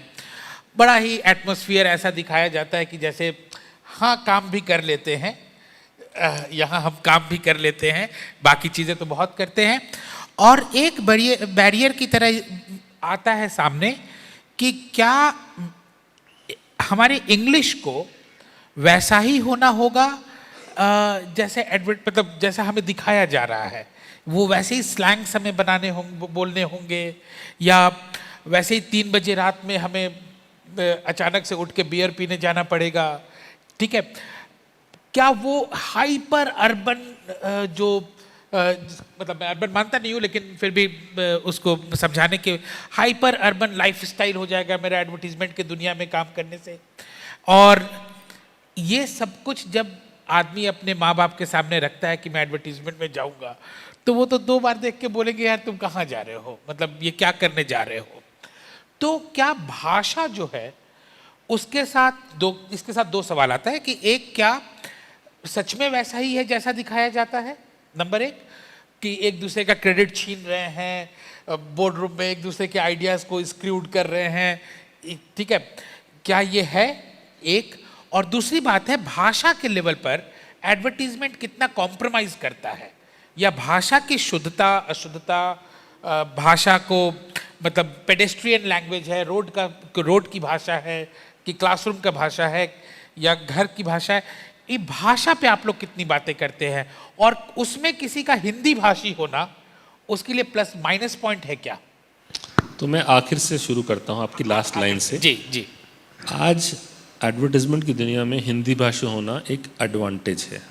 बड़ा ही एटमॉस्फेयर ऐसा दिखाया जाता है कि जैसे हाँ काम भी कर लेते हैं, यहाँ हम काम भी कर लेते हैं, बाकी चीज़ें तो बहुत करते हैं। और एक बड़ी बैरियर की तरह आता है सामने कि क्या हमारे इंग्लिश को वैसा ही होना होगा जैसे मतलब जैसा हमें दिखाया जा रहा है, वो वैसे ही स्लैंग्स हमें बनाने होंगे, बोलने होंगे, या वैसे ही 3 बजे रात में हमें अचानक से उठ के बियर पीने जाना पड़ेगा, ठीक है? क्या वो हाइपर अर्बन जो मतलब मैं अर्बन मानता नहीं हूँ, लेकिन फिर भी उसको समझाने के, हाइपर अर्बन लाइफस्टाइल हो जाएगा मेरा एडवर्टीजमेंट के दुनिया में काम करने से? और ये सब कुछ जब आदमी अपने माँ बाप के सामने रखता है कि मैं एडवर्टीजमेंट में जाऊँगा, तो वो तो 2 बार देख के बोलेंगे यार तुम कहाँ जा रहे हो, मतलब ये क्या करने जा रहे हो? तो क्या भाषा जो है उसके साथ इसके साथ 2 सवाल आता है कि एक, क्या सच में वैसा ही है जैसा दिखाया जाता है? नंबर 1 कि एक दूसरे का क्रेडिट छीन रहे हैं, बोर्ड रूम में एक दूसरे के आइडियाज़ को स्क्रूड कर रहे हैं, ठीक है, क्या ये है एक? और दूसरी बात है भाषा के लेवल पर एडवर्टीजमेंट कितना कॉम्प्रोमाइज़ करता है, या भाषा की शुद्धता अशुद्धता, भाषा को मतलब पेडेस्ट्रियन लैंग्वेज है, रोड की भाषा है कि क्लासरूम का भाषा है या घर की भाषा है, ये भाषा पे आप लोग कितनी बातें करते हैं? और उसमें किसी का हिंदी भाषी होना उसके लिए प्लस माइनस पॉइंट है क्या? तो मैं आखिर से शुरू करता हूँ, आपकी लास्ट लाइन से। जी जी। आज एडवर्टाइजमेंट की दुनिया में हिंदी भाषा होना एक एडवांटेज है।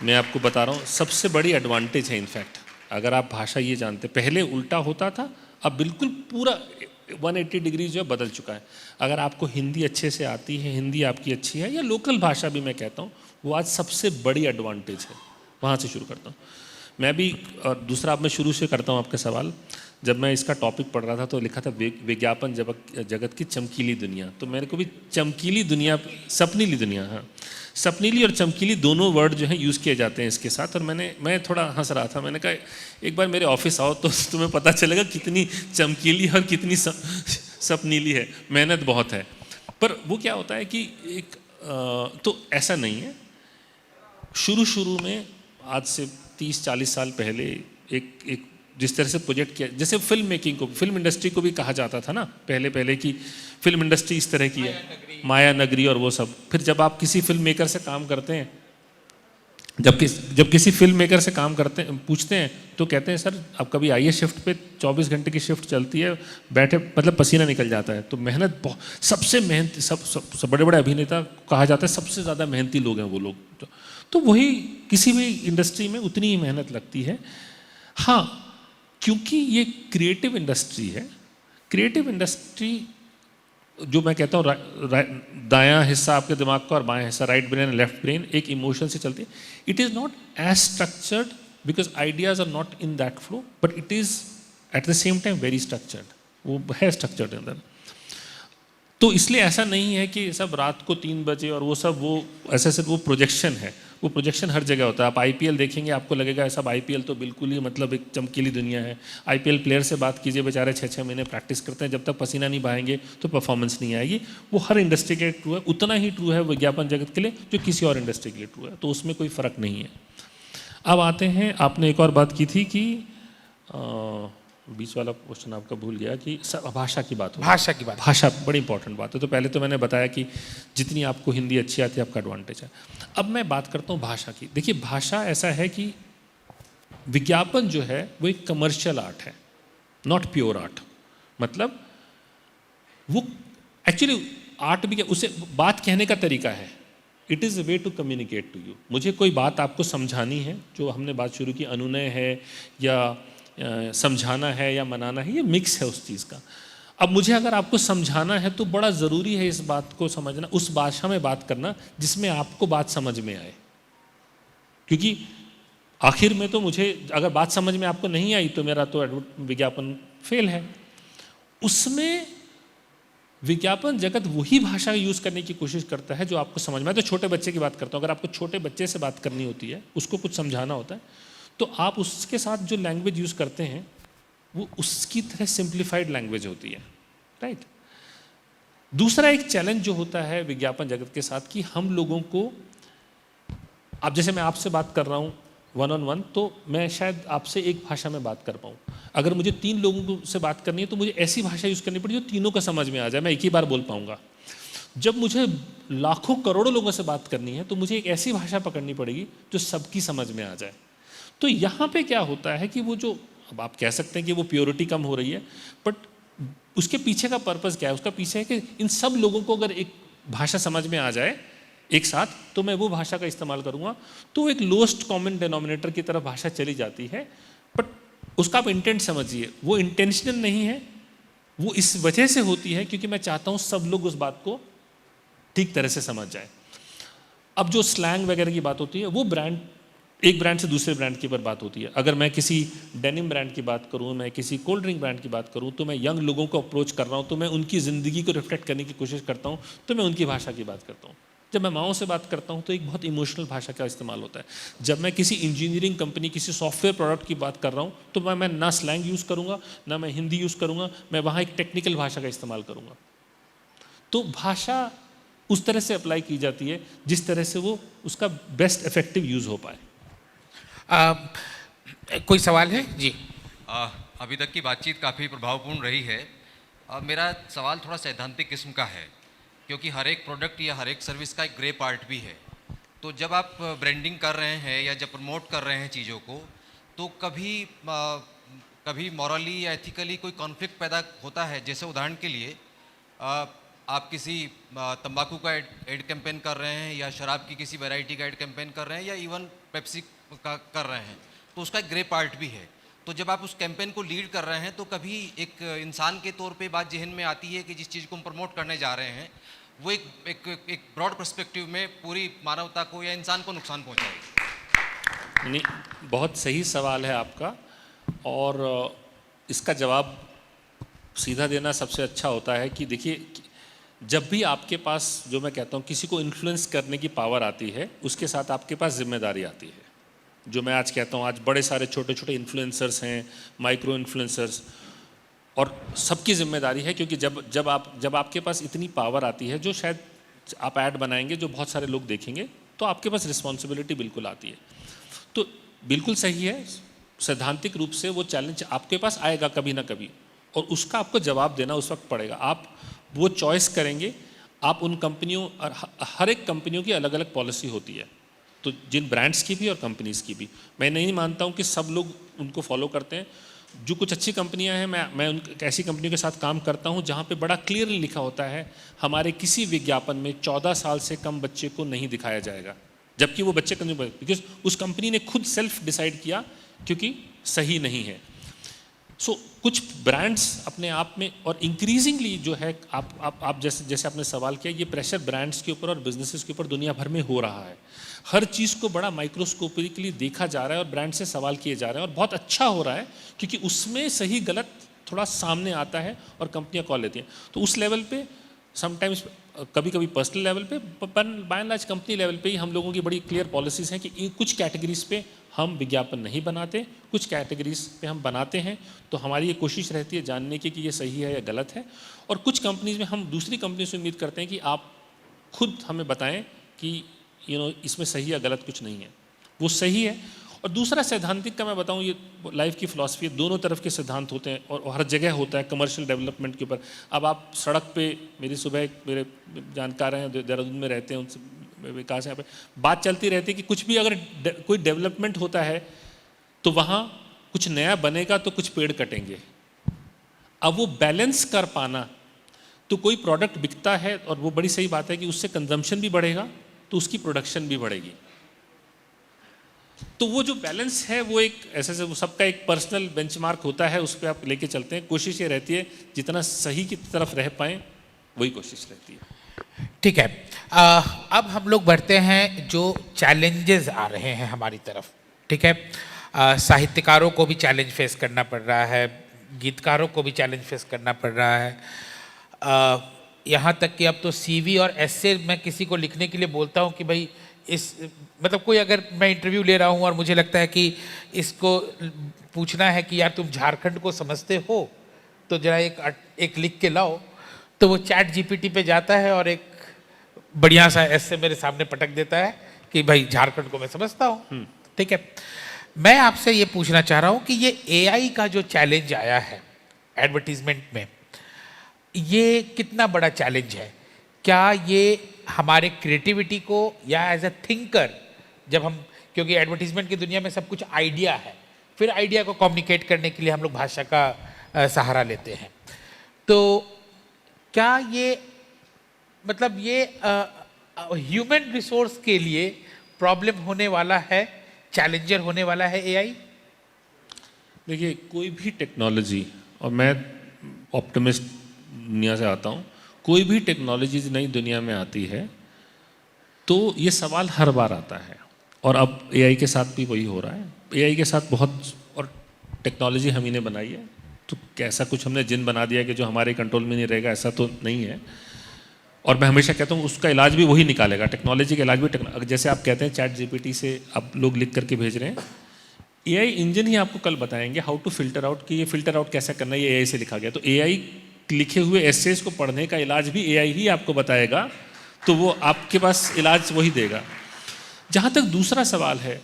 मैं आपको बता रहा हूँ, सबसे बड़ी एडवांटेज है। इनफैक्ट अगर आप भाषा ये जानते, पहले उल्टा होता था, अब बिल्कुल पूरा 180 डिग्री जो है बदल चुका है। अगर आपको हिंदी अच्छे से आती है, हिंदी आपकी अच्छी है, या लोकल भाषा भी मैं कहता हूँ, वो आज सबसे बड़ी एडवांटेज है। वहाँ से शुरू करता हूँ मैं भी। और दूसरा, अब मैं शुरू से करता हूँ आपका सवाल। जब मैं इसका टॉपिक पढ़ रहा था तो लिखा था विज्ञापन जगत की चमकीली दुनिया, तो मेरे को भी चमकीली दुनिया, सपनीली दुनिया, हाँ, सपनीली और चमकीली दोनों वर्ड जो हैं यूज़ किए जाते हैं इसके साथ। और मैं थोड़ा हंस रहा था, मैंने कहा एक बार मेरे ऑफिस आओ तो तुम्हें पता चलेगा कितनी चमकीली और कितनी सपनीली है, मेहनत बहुत है। पर वो क्या होता है कि तो ऐसा नहीं है। शुरू में आज से 30-40 साल पहले एक जिस तरह से प्रोजेक्ट किया, जैसे फिल्म मेकिंग को, फिल्म इंडस्ट्री को भी कहा जाता था ना पहले कि फिल्म इंडस्ट्री इस तरह की है, माया नगरी और वो सब। फिर जब आप किसी फिल्म मेकर से काम करते हैं, जब किसी फिल्म मेकर से काम करते हैं, पूछते हैं तो कहते हैं सर आप कभी आइए शिफ्ट पे, 24 घंटे की शिफ्ट चलती है, बैठे मतलब पसीना निकल जाता है। तो मेहनत बहुत, सबसे मेहनती, सब बड़े बड़े अभिनेता कहा जाता है सबसे ज़्यादा मेहनती लोग हैं वो लोग। तो वही किसी भी इंडस्ट्री में उतनी ही मेहनत लगती है। हाँ, क्योंकि ये क्रिएटिव इंडस्ट्री है, क्रिएटिव इंडस्ट्री जो मैं कहता हूँ दायां हिस्सा आपके दिमाग का और बायां हिस्सा, राइट ब्रेन लेफ्ट ब्रेन, एक इमोशन से चलती है। It is not as structured because ideas are not in that flow, but it is at the same time very structured, वो है स्ट्रक्चर्ड अंदर। तो इसलिए ऐसा नहीं है कि सब रात को 3 बजे और वो सब, वो ऐसे वो प्रोजेक्शन है, वो प्रोजेक्शन हर जगह होता है। आप आईपीएल देखेंगे आपको लगेगा सब आईपीएल तो बिल्कुल ही मतलब एक चमकीली दुनिया है। आईपीएल प्लेयर से बात कीजिए, बेचारे 6-6 महीने प्रैक्टिस करते हैं, जब तक पसीना नहीं बहाएंगे तो परफॉर्मेंस नहीं आएगी। वो हर इंडस्ट्री के लिए ट्रू है, उतना ही ट्रू है विज्ञापन जगत के लिए जो किसी और इंडस्ट्री के लिए ट्रू है, तो उसमें कोई फ़र्क नहीं है। अब आते हैं, आपने एक और बात की थी कि बीच वाला क्वेश्चन आपका भूल गया कि भाषा की बात हो, भाषा बड़ी इंपॉर्टेंट बात है। तो पहले तो मैंने बताया कि जितनी आपको हिंदी अच्छी आती है आपका एडवांटेज है। अब मैं बात करता हूँ भाषा की। देखिए भाषा ऐसा है कि विज्ञापन जो है वो एक कमर्शियल आर्ट है, नॉट प्योर आर्ट। मतलब वो एक्चुअली आर्ट भी, उसे बात कहने का तरीका है। It is a way to communicate to you. मुझे कोई बात आपको समझानी है, जो हमने बात शुरू की, अनुनय है या समझाना है या मनाना है, ये मिक्स है उस चीज़ का। अब मुझे अगर आपको समझाना है तो बड़ा ज़रूरी है इस बात को समझना, उस भाषा में बात करना जिसमें आपको बात समझ में आए। क्योंकि आखिर में तो मुझे अगर बात समझ में आपको नहीं आई तो मेरा तो विज्ञापन फेल है। उसमें विज्ञापन जगत वही भाषा यूज़ करने की कोशिश करता है जो आपको समझ में आए। तो छोटे बच्चे की बात करता हूँ, अगर आपको छोटे बच्चे से बात करनी होती है, उसको कुछ समझाना होता है, तो आप उसके साथ जो लैंग्वेज यूज़ करते हैं वो उसकी तरह सिंप्लीफाइड लैंग्वेज होती है, राइट। दूसरा एक चैलेंज जो होता है विज्ञापन जगत के साथ कि हम लोगों को, अब जैसे मैं आपसे बात कर रहा हूँ 1-on-1, तो मैं शायद आपसे एक भाषा में बात कर पाऊँ। अगर मुझे 3 लोगों से बात करनी है तो मुझे ऐसी भाषा यूज़ करनी पड़ेगी जो तीनों का समझ में आ जाए, मैं एक ही बार बोल पाऊँगा। जब मुझे लाखों करोड़ों लोगों से बात करनी है तो मुझे एक ऐसी भाषा पकड़नी पड़ेगी जो सबकी समझ में आ जाए। तो यहाँ पे क्या होता है कि वो जो, अब आप कह सकते हैं कि वो प्योरिटी कम हो रही है, बट उसके पीछे का पर्पस क्या है? उसका पीछे है कि इन सब लोगों को अगर एक भाषा समझ में आ जाए एक साथ, तो मैं वो भाषा का इस्तेमाल करूँगा। तो एक लोएस्ट कॉमन डिनोमिनेटर की तरफ भाषा चली जाती है। बट उसका आप इंटेंट समझिए, वो इंटेंशनल नहीं है, वो इस वजह से होती है क्योंकि मैं चाहता हूँ सब लोग उस बात को ठीक तरह से समझ जाए। अब जो स्लैंग वगैरह की बात होती है वो ब्रांड, एक ब्रांड से दूसरे ब्रांड की पर बात होती है। अगर मैं किसी डेनिम ब्रांड की बात करूँ, मैं किसी कोल्ड ड्रिंक ब्रांड की बात करूँ, तो मैं यंग लोगों को अप्रोच कर रहा हूँ, तो मैं उनकी ज़िंदगी को रिफ्लेक्ट करने की कोशिश करता हूँ, तो मैं उनकी भाषा की बात करता हूँ। जब मैं माओ से बात करता हूँ तो एक बहुत इमोशनल भाषा का इस्तेमाल होता है। जब मैं किसी इंजीनियरिंग कंपनी, किसी सॉफ्टवेयर प्रोडक्ट की बात कर रहा हूँ, तो मैं ना स्लैंग यूज़ करूँगा, ना मैं हिंदी यूज़ करूँगा, मैं वहाँ एक टेक्निकल भाषा का इस्तेमाल करूँगा। तो भाषा उस तरह से अप्लाई की जाती है जिस तरह से वो उसका बेस्ट इफेक्टिव यूज़ हो पाए। कोई सवाल है जी? अभी तक की बातचीत काफ़ी प्रभावपूर्ण रही है। मेरा सवाल थोड़ा सैद्धांतिक किस्म का है, क्योंकि हर एक प्रोडक्ट या हर एक सर्विस का एक ग्रे पार्ट भी है। तो जब आप ब्रांडिंग कर रहे हैं या जब प्रमोट कर रहे हैं चीज़ों को, तो कभी मॉरली या एथिकली कोई कॉन्फ्लिक्ट पैदा होता है? जैसे उदाहरण के लिए आप किसी तंबाकू का एड कैंपेन कर रहे हैं या शराब की किसी वैरायटी का एड कैंपेन कर रहे हैं या इवन पेप्सी का कर रहे हैं, तो उसका एक ग्रे पार्ट भी है। तो जब आप उस कैंपेन को लीड कर रहे हैं तो कभी एक इंसान के तौर पे बात जहन में आती है कि जिस चीज़ को हम प्रमोट करने जा रहे हैं वो एक ब्रॉड पर्सपेक्टिव में पूरी मानवता को या इंसान को नुकसान पहुंचाएगी? नहीं, बहुत सही सवाल है आपका। और इसका जवाब सीधा देना सबसे अच्छा होता है कि देखिए, जब भी आपके पास, जो मैं कहता हूँ, किसी को इन्फ्लुएंस करने की पावर आती है, उसके साथ आपके पास जिम्मेदारी आती है। जो मैं आज कहता हूँ, आज बड़े सारे छोटे छोटे इन्फ्लुएंसर्स हैं, माइक्रो इन्फ्लुएंसर्स, और सबकी जिम्मेदारी है, क्योंकि जब आपके पास इतनी पावर आती है, जो शायद आप ऐड बनाएंगे जो बहुत सारे लोग देखेंगे, तो आपके पास रिस्पॉन्सिबिलिटी बिल्कुल आती है। तो बिल्कुल सही है, सैद्धांतिक रूप से वो चैलेंज आपके पास आएगा कभी ना कभी, और उसका आपको जवाब देना उस वक्त पड़ेगा। आप वो चॉइस करेंगे। आप उन कंपनियों, हर एक कंपनियों की अलग अलग पॉलिसी होती है, तो जिन ब्रांड्स की भी और कंपनीज़ की भी। मैं नहीं मानता हूँ कि सब लोग उनको फॉलो करते हैं। जो कुछ अच्छी कंपनियां हैं, मैं उन ऐसी कंपनियों के साथ काम करता हूं जहां पे बड़ा क्लियरली लिखा होता है, हमारे किसी विज्ञापन में 14 साल से कम बच्चे को नहीं दिखाया जाएगा, जबकि वो बच्चे कंज्यूमर, बिकॉज उस कंपनी ने खुद सेल्फ डिसाइड किया, क्योंकि सही नहीं है। सो कुछ ब्रांड्स अपने आप में, और इंक्रीजिंगली जो है, आप जैसे आपने सवाल किया, ये प्रेशर ब्रांड्स के ऊपर और बिजनेसेस के ऊपर दुनिया भर में हो रहा है। हर चीज़ को बड़ा माइक्रोस्कोपिकली देखा जा रहा है और ब्रांड से सवाल किए जा रहे हैं, और बहुत अच्छा हो रहा है, क्योंकि उसमें सही गलत थोड़ा सामने आता है और कंपनियां कॉल लेती हैं। तो उस लेवल पे समटाइम्स, कभी कभी पर्सनल लेवल पे, by and large company level पे ही हम लोगों की बड़ी क्लियर पॉलिसीज़ हैं कि कुछ कैटेगरीज पे हम विज्ञापन नहीं बनाते, कुछ कैटेगरीज पे हम बनाते हैं। तो हमारी ये कोशिश रहती है जानने की कि ये सही है या गलत है, और कुछ कंपनीज में हम दूसरी कंपनी से उम्मीद करते हैं कि आप खुद हमें बताएं कि इसमें सही या गलत कुछ नहीं है, वो सही है। और दूसरा सैद्धांतिक का मैं बताऊं, ये लाइफ की फ़िलासफ़ी है, दोनों तरफ के सिद्धांत होते हैं और हर जगह होता है कमर्शियल डेवलपमेंट के ऊपर। अब आप सड़क पे, मेरी सुबह मेरे जानकार हैं देहरादून में रहते हैं, उनसे विकास यहाँ पे बात चलती रहती है कि कुछ भी अगर कोई डेवलपमेंट होता है तो वहाँ कुछ नया बनेगा तो कुछ पेड़ कटेंगे। अब वो बैलेंस कर पाना, तो कोई प्रोडक्ट बिकता है और वो बड़ी सही बात है कि उससे कंजम्पशन भी बढ़ेगा तो उसकी प्रोडक्शन भी बढ़ेगी। तो वो जो बैलेंस है वो एक ऐसे वो सबका एक पर्सनल बेंचमार्क होता है, उस पर आप लेके चलते हैं। कोशिश ये रहती है जितना सही की तरफ रह पाएं, वही कोशिश रहती है। ठीक है, अब हम लोग बढ़ते हैं जो चैलेंजेस आ रहे हैं हमारी तरफ। ठीक है, साहित्यकारों को भी चैलेंज फेस करना पड़ रहा है, गीतकारों को भी चैलेंज फेस करना पड़ रहा है, यहाँ तक कि अब तो सीवी और एस्से मैं किसी को लिखने के लिए बोलता हूँ कि भाई मतलब कोई, अगर मैं इंटरव्यू ले रहा हूँ और मुझे लगता है कि इसको पूछना है कि यार तुम झारखंड को समझते हो तो जरा एक लिख के लाओ, तो वो चैट जीपीटी पे जाता है और एक बढ़िया सा एस्से मेरे सामने पटक देता है कि भाई झारखंड को मैं समझता हूँ। ठीक है, मैं आपसे ये पूछना चाह रहा हूँ कि ये एआई का जो चैलेंज आया है एडवर्टीजमेंट में, ये कितना बड़ा चैलेंज है? क्या ये हमारे क्रिएटिविटी को, या एज अ थिंकर, जब हम, क्योंकि एडवर्टीजमेंट की दुनिया में सब कुछ आइडिया है, फिर आइडिया को कम्युनिकेट करने के लिए हम लोग भाषा का सहारा लेते हैं, तो क्या ये मतलब ये ह्यूमन रिसोर्स के लिए प्रॉब्लम होने वाला है, चैलेंजर होने वाला है एआई? देखिए, कोई भी टेक्नोलॉजी, और मैं ऑप्टिमिस्ट दुनिया से आता हूँ, कोई भी टेक्नोलॉजी नई दुनिया में आती है तो ये सवाल हर बार आता है, और अब एआई के साथ भी वही हो रहा है। एआई के साथ बहुत, और टेक्नोलॉजी हम ही ने बनाई है, तो कैसा कुछ हमने जिन बना दिया कि जो हमारे कंट्रोल में नहीं रहेगा, ऐसा तो नहीं है। और मैं हमेशा कहता हूँ उसका इलाज भी वही निकालेगा, टेक्नोलॉजी का इलाज भी जैसे आप कहते हैं चैट जीपीटी से आप लोग लिख करके भेज रहे हैं, एआई इंजन ही आपको कल बताएंगे हाउ टू फिल्टर आउट, कि ये फिल्टर आउट कैसा करना है, ये एआई से लिखा गया। तो एआई लिखे हुए एसेज को पढ़ने का इलाज भी एआई ही आपको बताएगा, तो वो आपके पास इलाज वही देगा। जहाँ तक दूसरा सवाल है,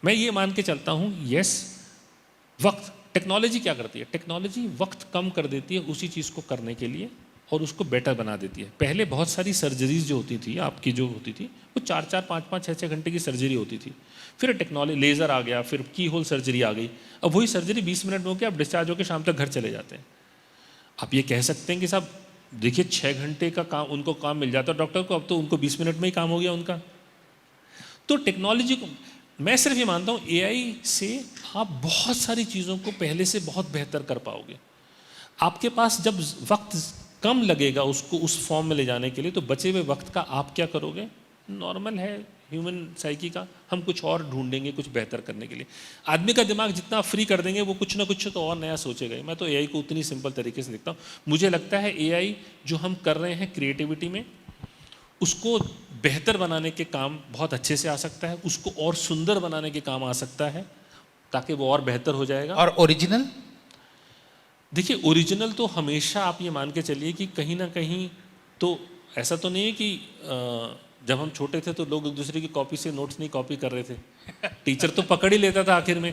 मैं ये मान के चलता हूँ, यस, वक्त, टेक्नोलॉजी क्या करती है? टेक्नोलॉजी वक्त कम कर देती है उसी चीज़ को करने के लिए, और उसको बेटर बना देती है। पहले बहुत सारी सर्जरीज जो होती थी आपकी, जो होती थी वो 4-4, 5-5, 6-6 घंटे की सर्जरी होती थी। फिर टेक्नोलॉजी, लेज़र आ गया, फिर की होल सर्जरी आ गई। अब वही सर्जरी 20 मिनट में होकर आप डिस्चार्ज होकर शाम तक घर चले जाते हैं। आप ये कह सकते हैं कि साहब देखिए 6 घंटे का काम उनको काम मिल जाता है डॉक्टर को, अब तो उनको 20 मिनट में ही काम हो गया उनका। तो टेक्नोलॉजी को मैं सिर्फ ये मानता हूँ, एआई से आप बहुत सारी चीज़ों को पहले से बहुत बेहतर कर पाओगे। आपके पास जब वक्त कम लगेगा उसको उस फॉर्म में ले जाने के लिए, तो बचे हुए वक्त का आप क्या करोगे? नॉर्मल है, ह्यूमन साइकी का, हम कुछ और ढूंढेंगे कुछ बेहतर करने के लिए। आदमी का दिमाग जितना फ्री कर देंगे वो कुछ ना कुछ तो और नया सोचेगा ही। मैं तो एआई को उतनी सिंपल तरीके से देखता हूँ। मुझे लगता है एआई जो हम कर रहे हैं क्रिएटिविटी में, उसको बेहतर बनाने के काम बहुत अच्छे से आ सकता है, उसको और सुंदर बनाने के काम आ सकता है ताकि वो और बेहतर हो जाएगा। और ओरिजिनल? देखिए ओरिजिनल तो हमेशा आप ये मान के चलिए कि कहीं ना कहीं तो ऐसा तो नहीं है कि जब हम छोटे थे तो लोग एक दूसरे की कॉपी से नोट्स नहीं कॉपी कर रहे थे, टीचर तो पकड़ ही लेता था आखिर में।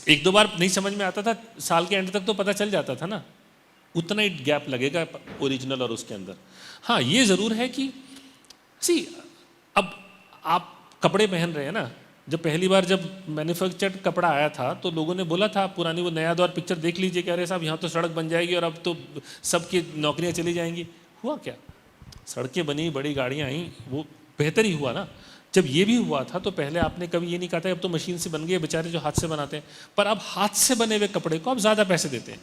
एक दो बार नहीं समझ में आता था, साल के एंड तक तो पता चल जाता था ना। उतना ही गैप लगेगा ओरिजिनल और उसके अंदर। हाँ ये ज़रूर है कि अब आप कपड़े पहन रहे हैं ना, जब पहली बार जब मैन्युफैक्चर्ड कपड़ा आया था तो लोगों ने बोला था, पुरानी वो नया दौर पिक्चर देख लीजिए, कह रहे साहब यहाँ तो सड़क बन जाएगी और अब तो सबकी नौकरियाँ चली जाएंगी। हुआ क्या? सड़कें बनी, बड़ी गाड़ियाँ आई, वो बेहतर ही हुआ ना। जब ये भी हुआ था तो पहले आपने कभी ये नहीं कहा था अब तो मशीन से बन गए बेचारे जो हाथ से बनाते हैं, पर अब हाथ से बने हुए कपड़े को अब ज़्यादा पैसे देते हैं।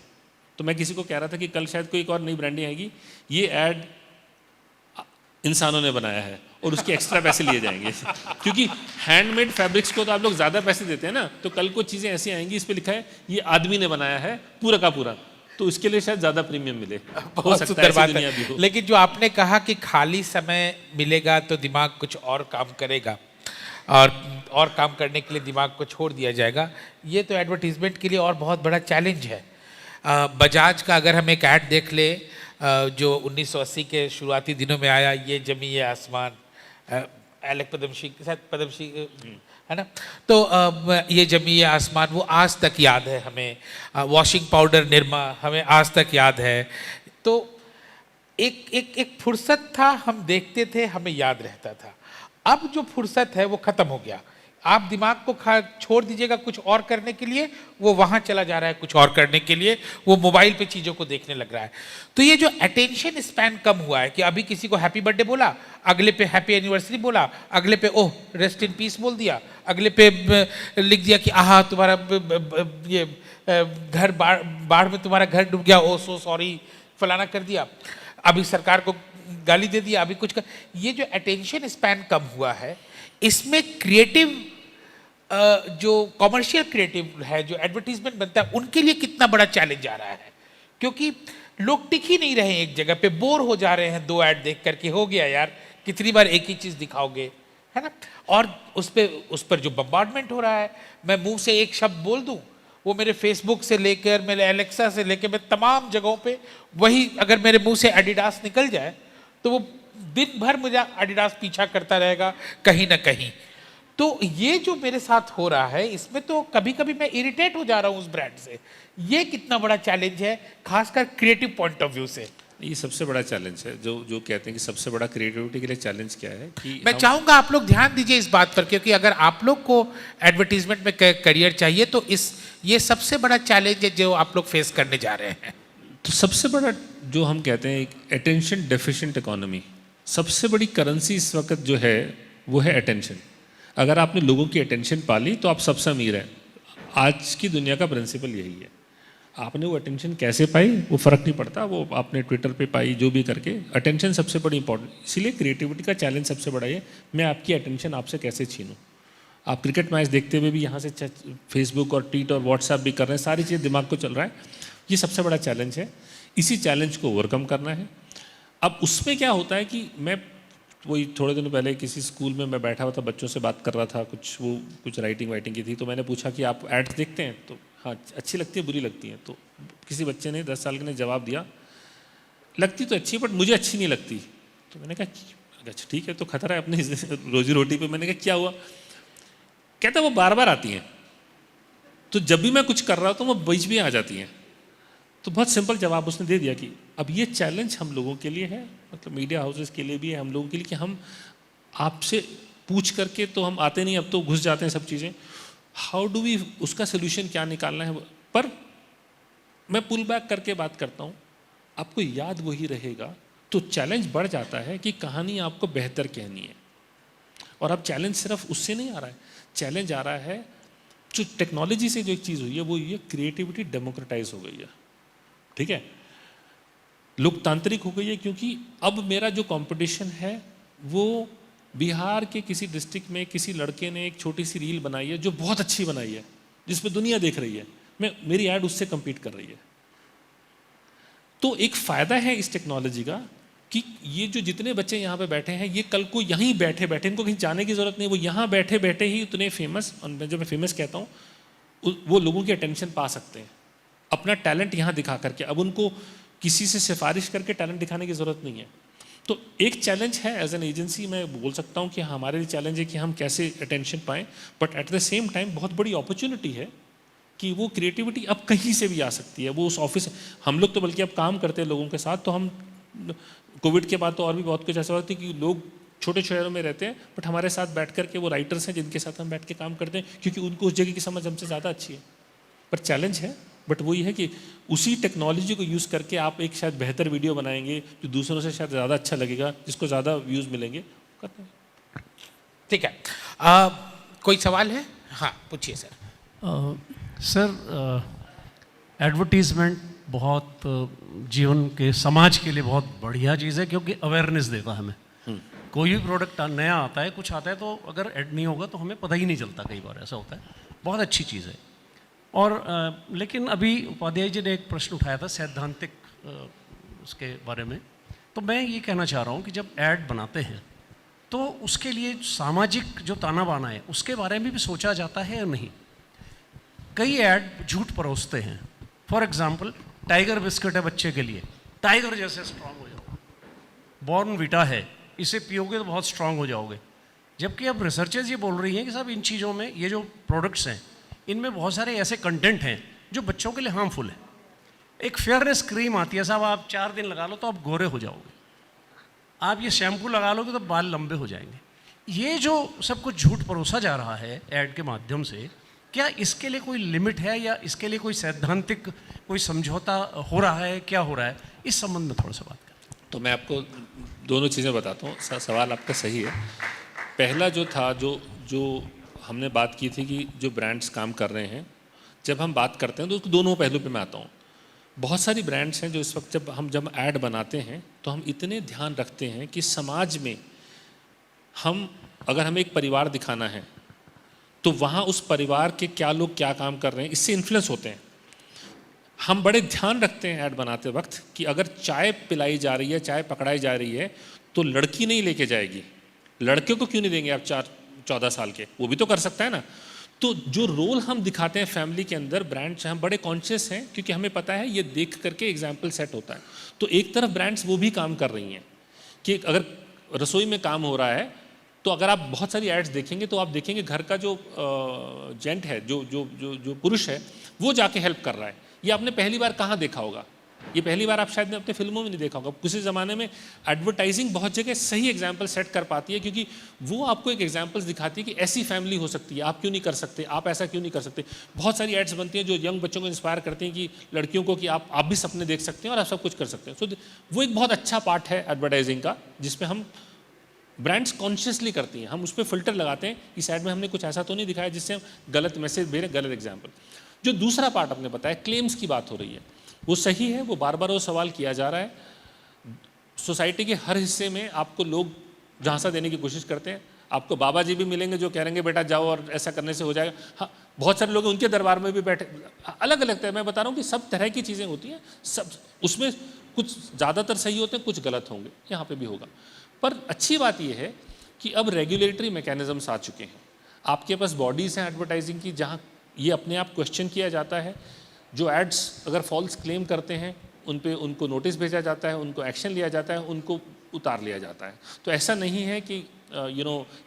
तो मैं किसी को कह रहा था कि कल शायद कोई एक और नई ब्रांडिंग आएगी, ये ऐड इंसानों ने बनाया है और उसके एक्स्ट्रा पैसे लिए जाएंगे क्योंकि हैंडमेड फैब्रिक्स को तो आप लोग ज़्यादा पैसे देते हैं ना, तो कल को चीज़ें ऐसी आएंगी इस पे लिखा है ये आदमी ने बनाया है पूरा का पूरा, तो इसके लिए शायद ज़्यादा प्रीमियम मिले। हो सकता है ऐसी दुनिया भी हो। लेकिन जो आपने कहा कि खाली समय मिलेगा तो दिमाग कुछ और काम करेगा और काम करने के लिए दिमाग को छोड़ दिया जाएगा, ये तो एडवर्टीजमेंट के लिए और बहुत बड़ा चैलेंज है। बजाज का अगर हम एक ऐड देख ले जो 1980 के शुरुआती दिनों में आया, ये जमी ये आसमान, एलेक पद्मश्री शायद पद्मश्री है ना, तो ये जमी ये आसमान वो आज तक याद है हमें। वॉशिंग पाउडर निरमा हमें आज तक याद है। तो एक फुर्सत था, हम देखते थे, हमें याद रहता था। अब जो फुर्सत है वो खत्म हो गया। आप दिमाग को छोड़ दीजिएगा कुछ और करने के लिए, वो वहाँ चला जा रहा है कुछ और करने के लिए, वो मोबाइल पे चीज़ों को देखने लग रहा है। तो ये जो अटेंशन स्पैन कम हुआ है कि अभी किसी को हैप्पी बर्थडे बोला, अगले पे हैप्पी एनिवर्सरी बोला, अगले पे ओह रेस्ट इन पीस बोल दिया, अगले पे लिख दिया कि आहा तुम्हारा ये घर बाढ़ में तुम्हारा घर डूब गया, ओ सो सॉरी, फलाना कर दिया, अभी सरकार को गाली दे दिया, अभी कुछ कर। ये जो अटेंशन स्पैन कम हुआ है, इसमें क्रिएटिव जो कॉमर्शियल क्रिएटिव है, जो एडवर्टीजमेंट बनता है, उनके लिए कितना बड़ा चैलेंज आ रहा है। क्योंकि लोग टिक ही नहीं रहे हैं एक जगह पे, बोर हो जा रहे हैं 2 ऐड देख करके, हो गया यार कितनी बार एक ही चीज़ दिखाओगे, है ना। और उस पर जो बम्बार्डमेंट हो रहा है, मैं मुंह से एक शब्द बोल दूं, वो मेरे फेसबुक से लेकर मेरे एलेक्सा से लेकर मैं तमाम जगहों पे वही, अगर मेरे मुंह से एडिडास निकल जाए तो वो दिन भर मुझे एडिडास पीछा करता रहेगा कहीं ना कहीं। तो ये जो मेरे साथ हो रहा है, इसमें तो कभी कभी मैं इरिटेट हो जा रहा हूँ उस ब्रांड से। ये कितना बड़ा चैलेंज है, खासकर क्रिएटिव पॉइंट ऑफ व्यू से। ये सबसे बड़ा चैलेंज है। जो कहते हैं कि सबसे बड़ा क्रिएटिविटी के लिए चैलेंज क्या है कि मैं चाहूँगा आप लोग ध्यान दीजिए इस बात पर, क्योंकि अगर आप लोग को एडवर्टीजमेंट में करियर चाहिए तो ये सबसे बड़ा चैलेंज है जो आप लोग फेस करने जा रहे हैं। तो सबसे बड़ा जो हम कहते हैं अटेंशन डेफिशिएंट इकोनॉमी, सबसे बड़ी करेंसी इस वक्त जो है वो है अटेंशन। अगर आपने लोगों की अटेंशन पाली तो आप सबसे अमीर हैं। आज की दुनिया का प्रिंसिपल यही है। आपने वो अटेंशन कैसे पाई वो फ़र्क नहीं पड़ता, वो आपने ट्विटर पे पाई जो भी करके, अटेंशन सबसे बड़ी इंपॉर्टेंट। इसीलिए क्रिएटिविटी का चैलेंज सबसे बड़ा ये, मैं आपकी अटेंशन आपसे कैसे छीनूँ। आप क्रिकेट मैच देखते हुए भी यहाँ से फेसबुक और ट्वीट और व्हाट्सएप भी कर रहे हैं, सारी चीज़ दिमाग को चल रहा है। ये सबसे बड़ा चैलेंज है, इसी चैलेंज को ओवरकम करना है। अब उसमें क्या होता है कि मैं वही थोड़े दिनों पहले किसी स्कूल में मैं बैठा हुआ था, बच्चों से बात कर रहा था, कुछ राइटिंग वाइटिंग की थी, तो मैंने पूछा कि आप एड्स देखते हैं? तो हाँ अच्छी लगती है बुरी लगती हैं। तो किसी बच्चे ने 10 साल के ने जवाब दिया, लगती तो अच्छी बट मुझे अच्छी नहीं लगती। तो मैंने कहा अच्छा ठीक है, तो खतरा है अपनी रोजी रोटी पे। मैंने कहा क्या हुआ? कहता वो बार बार आती हैं, तो जब भी मैं कुछ कर रहा हूँ तो वो बीच में आ जाती हैं। तो बहुत सिंपल जवाब उसने दे दिया कि अब ये चैलेंज हम लोगों के लिए है, मतलब मीडिया हाउसेस के लिए भी है, हम लोगों के लिए, कि हम आपसे पूछ करके तो हम आते नहीं, अब तो घुस जाते हैं सब चीज़ें। हाउ डू वी, उसका सोल्यूशन क्या निकालना है। पर मैं पुल बैक करके बात करता हूँ, आपको याद वही रहेगा। तो चैलेंज बढ़ जाता है कि कहानी आपको बेहतर कहनी है। और अब चैलेंज सिर्फ उससे नहीं आ रहा है, चैलेंज आ रहा है जो टेक्नोलॉजी से जो एक चीज़ हुई है वो ये क्रिएटिविटी डेमोक्रेटाइज हो गई है। ठीक है, लोकतांत्रिक हो गई है, क्योंकि अब मेरा जो कंपटीशन है वो बिहार के किसी डिस्ट्रिक्ट में किसी लड़के ने एक छोटी सी रील बनाई है जो बहुत अच्छी बनाई है, जिसमें दुनिया देख रही है, मेरी ऐड उससे compete कर रही है। तो एक फ़ायदा है इस टेक्नोलॉजी का कि ये जो जितने बच्चे यहाँ पे बैठे हैं, ये कल को यहीं बैठे बैठे, इनको कहीं जाने की ज़रूरत नहीं, वो यहाँ बैठे बैठे ही उतने फेमस, और जब मैं फेमस कहता हूँ वो लोगों की अटेंशन पा सकते हैं अपना टैलेंट यहाँ दिखा करके। अब उनको किसी से सिफारिश करके टैलेंट दिखाने की ज़रूरत नहीं है। तो एक चैलेंज है एज एन एजेंसी, मैं बोल सकता हूँ कि हमारे लिए चैलेंज है कि हम कैसे अटेंशन पाएँ, but at the same time बहुत बड़ी अपॉर्चुनिटी है कि वो क्रिएटिविटी अब कहीं से भी आ सकती है। वो उस ऑफिस, हम लोग तो बल्कि अब काम करते हैं लोगों के साथ, तो हम कोविड के बाद तो और भी बहुत कुछ ऐसा होता है कि लोग छोटे शहरों में रहते हैं, बट हमारे साथ बैठ कर के वो राइटर्स हैं जिनके साथ हम बैठ के काम करते हैं, क्योंकि उनको उस जगह की समझ हमसे ज़्यादा अच्छी है। पर चैलेंज है, बट वही है कि उसी टेक्नोलॉजी को यूज़ करके आप एक शायद बेहतर वीडियो बनाएंगे जो दूसरों से शायद ज़्यादा अच्छा लगेगा, जिसको ज़्यादा व्यूज़ मिलेंगे, करते हैं। ठीक है, कोई सवाल है? हाँ पूछिए सर। सर, एडवर्टीज़मेंट बहुत जीवन के समाज के लिए बहुत बढ़िया चीज़ है, क्योंकि अवेयरनेस देता है हमें। कोई भी प्रोडक्ट नया आता है, कुछ आता है, तो अगर ऐड नहीं होगा तो हमें पता ही नहीं चलता, कई बार ऐसा होता है। बहुत अच्छी चीज़ है। और लेकिन अभी उपाध्याय जी ने एक प्रश्न उठाया था सैद्धांतिक उसके बारे में, तो मैं ये कहना चाह रहा हूँ कि जब ऐड बनाते हैं तो उसके लिए सामाजिक जो ताना बाना है उसके बारे में भी सोचा जाता है या नहीं? कई ऐड झूठ परोसते हैं। फॉर एग्जाम्पल, टाइगर बिस्किट है बच्चे के लिए, टाइगर जैसे स्ट्रांग हो जाओगे, बॉर्नवीटा है, इसे पियोगे तो बहुत स्ट्रांग हो जाओगे। जबकि अब रिसर्चर्स ये बोल रही हैं कि साहब इन चीज़ों में, ये जो प्रोडक्ट्स हैं, इनमें बहुत सारे ऐसे कंटेंट हैं जो बच्चों के लिए हार्मफुल है। एक फेयरनेस क्रीम आती है साहब, आप 4 दिन लगा लो तो आप गोरे हो जाओगे। आप ये शैम्पू लगा लोगे तो बाल लंबे हो जाएंगे। ये जो सब कुछ झूठ परोसा जा रहा है ऐड के माध्यम से, क्या इसके लिए कोई लिमिट है या इसके लिए कोई सैद्धांतिक कोई समझौता हो रहा है, क्या हो रहा है, इस संबंध में थोड़ा सा बात करें। तो मैं आपको दोनों चीज़ें बताता हूँ। सवाल आपका सही है। पहला जो था, जो हमने बात की थी कि जो ब्रांड्स काम कर रहे हैं, जब हम बात करते हैं तो उसको दोनों पहलू पे मैं आता हूँ। बहुत सारी ब्रांड्स हैं जो इस वक्त जब ऐड बनाते हैं तो हम इतने ध्यान रखते हैं कि समाज में अगर हमें एक परिवार दिखाना है तो वहाँ उस परिवार के क्या लोग क्या काम कर रहे हैं, इससे इन्फ्लुएंस होते हैं। हम बड़े ध्यान रखते हैं ऐड बनाते वक्त कि अगर चाय पिलाई जा रही है, चाय पकड़ाई जा रही है, तो लड़की नहीं लेके जाएगी। लड़के को क्यों नहीं देंगे आप 14 साल के, वो भी तो कर सकता है ना। तो जो रोल हम दिखाते हैं फैमिली के अंदर, ब्रांड्स, हम बड़े कॉन्शियस हैं क्योंकि हमें पता है ये देख करके एग्जाम्पल सेट होता है। तो एक तरफ ब्रांड्स वो भी काम कर रही हैं कि अगर रसोई में काम हो रहा है तो अगर आप बहुत सारी एड्स देखेंगे तो आप देखेंगे घर का जो जेंट है, जो पुरुष है, वो जाके हेल्प कर रहा है। ये आपने पहली बार कहाँ देखा होगा? ये पहली बार आप शायद अपने फिल्मों में नहीं देखा होगा। किसी ज़माने में एडवर्टाइजिंग बहुत जगह सही एग्जाम्पल सेट कर पाती है, क्योंकि वो आपको एक एग्जाम्पल्स दिखाती है कि ऐसी फैमिली हो सकती है, आप क्यों नहीं कर सकते, आप ऐसा क्यों नहीं कर सकते। बहुत सारी एड्स बनती हैं जो यंग बच्चों को इंस्पायर करती हैं कि लड़कियों को कि आप भी सपने देख सकते हैं और आप सब कुछ कर सकते हैं। सो वो एक बहुत अच्छा पार्ट है एडवर्टाइजिंग का, जिसमें हम ब्रांड्स कॉन्शियसली करती हैं। हम उस पर फिल्टर लगाते हैं, इस ऐड में हमने कुछ ऐसा तो नहीं दिखाया जिससे हम गलत मैसेज दे रहे, गलत एग्जाम्पल। जो दूसरा पार्ट आपने बताया, क्लेम्स की बात हो रही है, वो सही है। वो बार बार वो सवाल किया जा रहा है। सोसाइटी के हर हिस्से में आपको लोग झांसा देने की कोशिश करते हैं। आपको बाबा जी भी मिलेंगे जो कहेंगे बेटा जाओ और ऐसा करने से हो जाएगा। हाँ, बहुत सारे लोग उनके दरबार में भी बैठे, अलग अलग तरह। मैं बता रहा हूँ कि सब तरह की चीज़ें होती हैं, सब उसमें कुछ ज़्यादातर सही होते हैं, कुछ गलत होंगे, यहाँ पे भी होगा। पर अच्छी बात यह है कि अब रेगुलेटरी मैकेनिज्म्स आ चुके हैं। आपके पास बॉडीज़ हैं एडवर्टाइजिंग की, जहाँ ये अपने आप क्वेश्चन किया जाता है। जो एड्स अगर फॉल्स क्लेम करते हैं उन पे उनको नोटिस भेजा जाता है, उनको एक्शन लिया जाता है, उनको उतार लिया जाता है। तो ऐसा नहीं है कि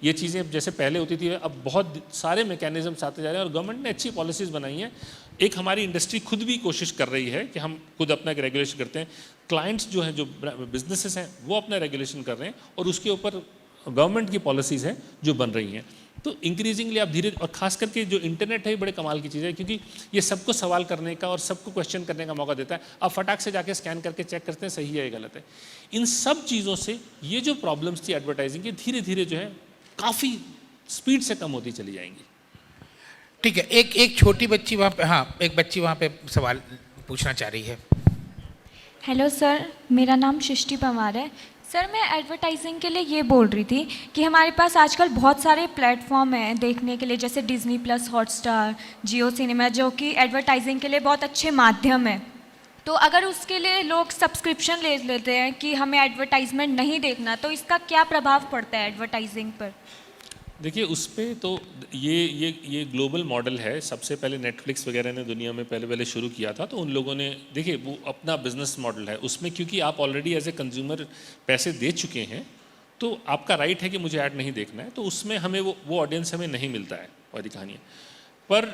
ये चीज़ें जैसे पहले होती थी। अब बहुत सारे मैकेनिज्म्स आते जा रहे हैं और गवर्नमेंट ने अच्छी पॉलिसीज़ बनाई हैं। एक हमारी इंडस्ट्री खुद भी कोशिश कर रही है कि हम खुद अपना एक रेगुलेशन करते हैं। क्लाइंट्स जो हैं, जो बिजनेसेस हैं, वो अपना रेगुलेशन कर रहे हैं और उसके ऊपर गवर्नमेंट की पॉलिसीज़ हैं जो बन रही हैं। तो इंक्रीजिंगली आप धीरे, और ख़ास करके जो इंटरनेट है, बड़े कमाल की चीज़ है, क्योंकि ये सबको सवाल करने का और सबको क्वेश्चन करने का मौका देता है। आप फटाक से जाके स्कैन करके चेक करते हैं सही है या गलत है। इन सब चीज़ों से ये जो प्रॉब्लम्स थी एडवर्टाइजिंग की, धीरे धीरे जो है काफ़ी स्पीड से कम होती चली जाएंगी। ठीक है, एक छोटी बच्ची वहाँ पे, हाँ एक बच्ची वहाँ पे सवाल पूछना चाह रही है। हेलो सर, मेरा नाम सृष्टि पवार है। सर मैं एडवर्टाइजिंग के लिए ये बोल रही थी कि हमारे पास आजकल बहुत सारे प्लेटफॉर्म हैं देखने के लिए, जैसे डिज़नी प्लस, हॉटस्टार, जियो सिनेमा, जो कि एडवर्टाइजिंग के लिए बहुत अच्छे माध्यम हैं। तो अगर उसके लिए लोग सब्सक्रिप्शन ले लेते हैं कि हमें एडवर्टाइजमेंट नहीं देखना, तो इसका क्या प्रभाव पड़ता है एडवर्टाइजिंग पर? देखिए उस पे तो ये ग्लोबल मॉडल है। सबसे पहले नेटफ्लिक्स वगैरह ने दुनिया में पहले शुरू किया था, तो उन लोगों ने देखिए वो अपना बिजनेस मॉडल है उसमें, क्योंकि आप ऑलरेडी एज ए कंज्यूमर पैसे दे चुके हैं तो आपका राइट है कि मुझे ऐड नहीं देखना है, तो उसमें हमें वो ऑडियंस हमें नहीं मिलता है। और कहानी है पर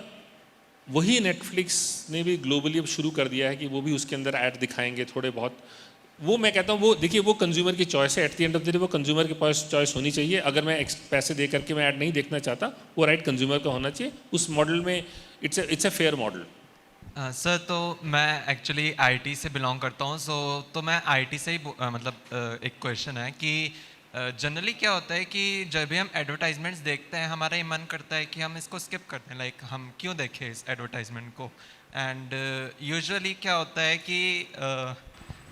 वही नेटफ्लिक्स ने भी ग्लोबली अब शुरू कर दिया है कि वो भी उसके अंदर ऐड दिखाएंगे थोड़े बहुत। वो मैं कहता हूँ वो देखिए वो कंज्यूमर की चॉइस है। At the end of the day वो कंज्यूमर के पास चॉइस होनी चाहिए। अगर मैं पैसे दे करके मैं ऐड नहीं देखना चाहता, वो राइट कंज्यूमर का होना चाहिए। उस मॉडल में it's a fair model. Sir तो मैं एक्चुअली आईटी से बिलोंग करता हूँ, तो मैं आईटी से ही मतलब एक क्वेश्चन है कि जनरली क्या होता है कि जब भी हम एडवर्टाइजमेंट्स देखते हैं हमारा ये मन करता है कि हम इसको स्किप करते हैं, लाइक हम क्यों देखें इस एडवर्टाइजमेंट को। एंड यूजुअली क्या होता है कि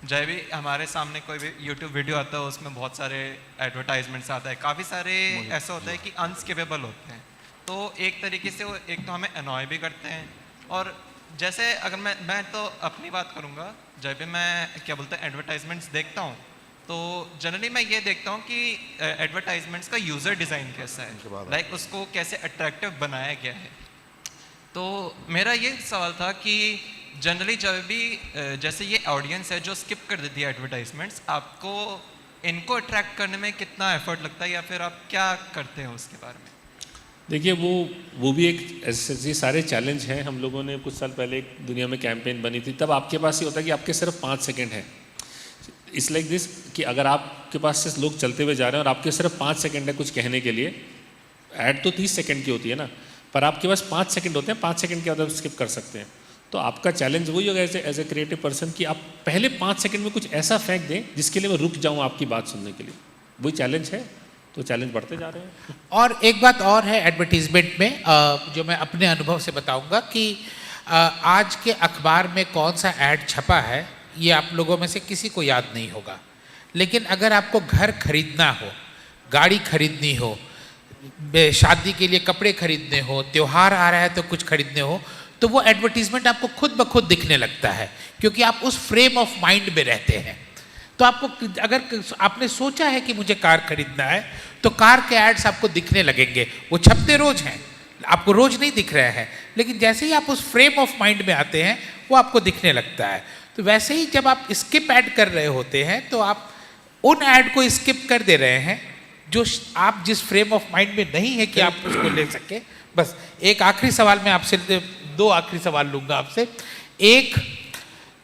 जब भी हमारे सामने कोई भी यूट्यूब वीडियो आता है उसमें बहुत सारे एडवर्टाइजमेंट्स आता है, काफ़ी सारे ऐसा होता है कि अनस्किपेबल होते हैं। तो एक तरीके से वो एक तो हमें अनॉय भी करते हैं, और जैसे अगर मैं तो अपनी बात करूँगा, जब भी मैं क्या बोलते हैं एडवर्टाइजमेंट्स देखता हूँ तो जनरली मैं ये देखता हूँ कि एडवर्टाइजमेंट्स का यूज़र डिज़ाइन कैसा है, लाइक उसको कैसे अट्रैक्टिव बनाया गया है। तो मेरा ये सवाल था कि जनरली जब भी जैसे ये ऑडियंस है जो स्किप कर देती है एडवर्टाइजमेंट्स, आपको इनको अट्रैक्ट करने में कितना एफर्ट लगता है या फिर आप क्या करते हैं उसके बारे में? देखिए वो भी एक ऐसे सारे चैलेंज हैं। हम लोगों ने कुछ साल पहले एक दुनिया में कैंपेन बनी थी, तब आपके पास ये होता है कि आपके सिर्फ 5 सेकंड है। इट्स लाइक दिस कि अगर आपके पास से लोग चलते हुए जा रहे हैं और आपके सिर्फ 5 सेकंड है कुछ कहने के लिए, ऐड तो 30 सेकंड की होती है ना, पर आपके पास 5 सेकंड होते हैं, 5 सेकंड के बाद आप स्किप कर सकते हैं। तो आपका चैलेंज वही होगा एज ए क्रिएटिव पर्सन कि आप पहले 5 सेकंड में कुछ ऐसा फेंक दें जिसके लिए मैं रुक जाऊं आपकी बात सुनने के लिए। वही चैलेंज है, तो चैलेंज बढ़ते जा रहे हैं। और एक बात और है एडवर्टीजमेंट में, जो मैं अपने अनुभव से बताऊंगा कि आज के अखबार में कौन सा ऐड छपा है ये आप लोगों में से किसी को याद नहीं होगा, लेकिन अगर आपको घर खरीदना हो, गाड़ी खरीदनी हो, शादी के लिए कपड़े खरीदने हो, त्यौहार आ रहा है तो कुछ खरीदने हो, तो वो एडवर्टीजमेंट आपको खुद ब खुद दिखने लगता है, क्योंकि आप उस फ्रेम ऑफ माइंड में रहते हैं। तो आपको अगर आपने सोचा है कि मुझे कार खरीदना है तो कार के एड्स आपको दिखने लगेंगे। वो छपते रोज हैं, आपको रोज नहीं दिख रहे हैं, लेकिन जैसे ही आप उस फ्रेम ऑफ माइंड में आते हैं वो आपको दिखने लगता है। तो वैसे ही जब आप स्किप ऐड कर रहे होते हैं तो आप उन ऐड को स्किप कर दे रहे हैं जो आप जिस फ्रेम ऑफ माइंड में नहीं है कि आप उसको ले सके। बस एक आखिरी सवाल मैं आपसे, 2 आखिरी सवाल लूँगा आपसे। एक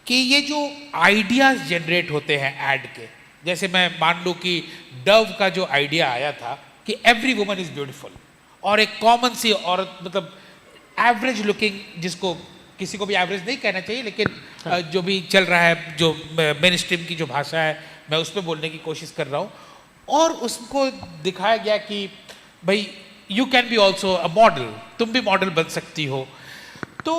कि ये जो आइडियाज़ जनरेट होते हैं ऐड के, जैसे मैं मान लूँ कि डव का जो आइडिया आया था कि एवरी वुमन इज़ ब्यूटीफुल, और एक कॉमन सी औरत, मतलब एवरेज लुकिंग, जिसको किसी को भी एवरेज नहीं कहना चाहिए, लेकिन जो भी चल रहा है, जो मेन स्ट्रीम की जो भाषा है, मैं उस पर बोलने की कोशिश कर रहा हूँ। और उसको दिखाया गया कि भाई you can be also a model, तुम भी मॉडल बन सकती हो। तो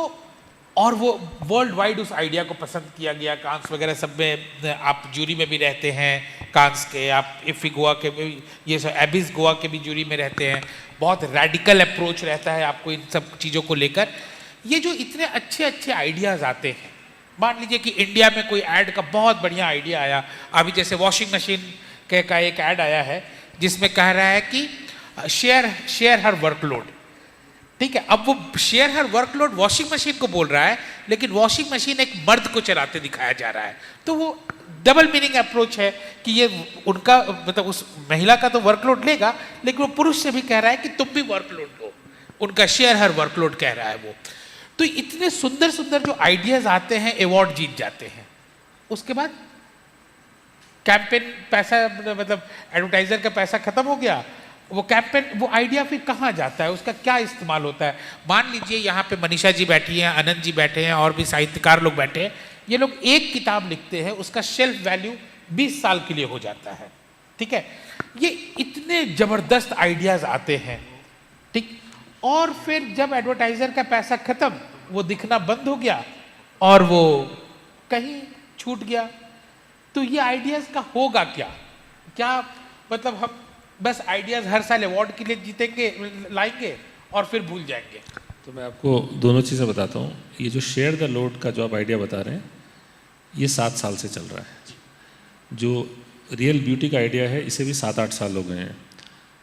और वो वर्ल्ड वाइड उस आइडिया को पसंद किया गया। कांस वगैरह सब में आप जूरी में भी रहते हैं, कांस के, आप इफ़ी गोवा के भी, ये सब एबिस गोवा के भी जूरी में रहते हैं। बहुत रेडिकल अप्रोच रहता है आपको इन सब चीज़ों को लेकर। ये जो इतने अच्छे अच्छे आइडियाज़ आते हैं, मान लीजिए कि इंडिया में कोई ऐड का बहुत बढ़िया आइडिया आया, अभी जैसे वॉशिंग मशीन का एक ऐड आया है जिसमें कह रहा है कि शेयर हर वर्कलोड। ठीक है, अब वो शेयर हर वर्कलोड वॉशिंग मशीन को बोल रहा है, लेकिन वॉशिंग मशीन एक मर्द को चलाते दिखाया जा रहा है। तो वो डबल मीनिंग अप्रोच है कि ये उनका, मतलब उस महिला का तो वर्कलोड लेगा, लेकिन वो पुरुष से भी कह रहा है कि तुम भी वर्कलोड लो, उनका शेयर हर वर्कलोड कह रहा है वो। तो इतने सुंदर सुंदर जो आइडियाज आते हैं, अवार्ड जीत जाते हैं। उसके बाद कैंपेन पैसा, मतलब एडवर्टाइजर का पैसा खत्म हो गया, वो कैंपेन, वो आइडिया फिर कहाँ जाता है, उसका क्या इस्तेमाल होता है। मान लीजिए यहाँ पे मनीषा जी बैठी हैं, आनंद जी बैठे हैं, और भी साहित्यकार लोग बैठे हैं। ये लोग एक किताब लिखते हैं, उसका शेल्फ वैल्यू 20 साल के लिए हो जाता है। ठीक है, ये इतने जबरदस्त आइडियाज आते हैं। ठीक, और फिर जब एडवर्टाइजर का पैसा खत्म, वो दिखना बंद हो गया और वो कहीं छूट गया, तो ये आइडियाज का होगा क्या? क्या मतलब हम बस आइडियाज हर साल अवार्ड के लिए जीतेंगे, लाएंगे और फिर भूल जाएंगे? तो मैं आपको दोनों चीज़ें बताता हूँ। ये जो शेयर द लोड का जो आप आइडिया बता रहे हैं, ये 7 साल से चल रहा है। जो रियल ब्यूटी का आइडिया है, इसे भी 7-8 साल हो गए हैं।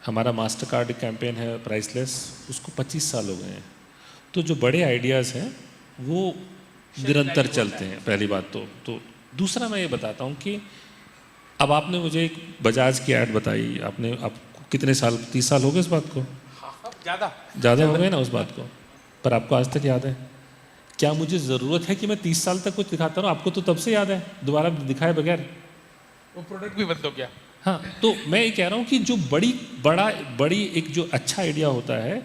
हमारा मास्टर कार्ड कैंपेन है प्राइसलेस, उसको 25 साल हो गए हैं। तो जो बड़े आइडियाज़ हैं वो निरंतर चलते हैं, पहली बात तो दूसरा मैं ये बताता हूँ कि अब आपने मुझे एक बजाज की ऐड बताई, आपको कितने साल, 30 साल हो गए इस बात को? ज़्यादा हो गए ना उस बात को, पर आपको आज तक याद है? क्या मुझे ज़रूरत है कि मैं 30 साल तक कुछ दिखाता रहूँ? आपको तो तब से याद है, दोबारा दिखाए बगैर। वो प्रोडक्ट भी बंद हो गया। हाँ, तो मैं ये कह रहा हूँ कि जो बड़ी एक जो अच्छा आइडिया होता है,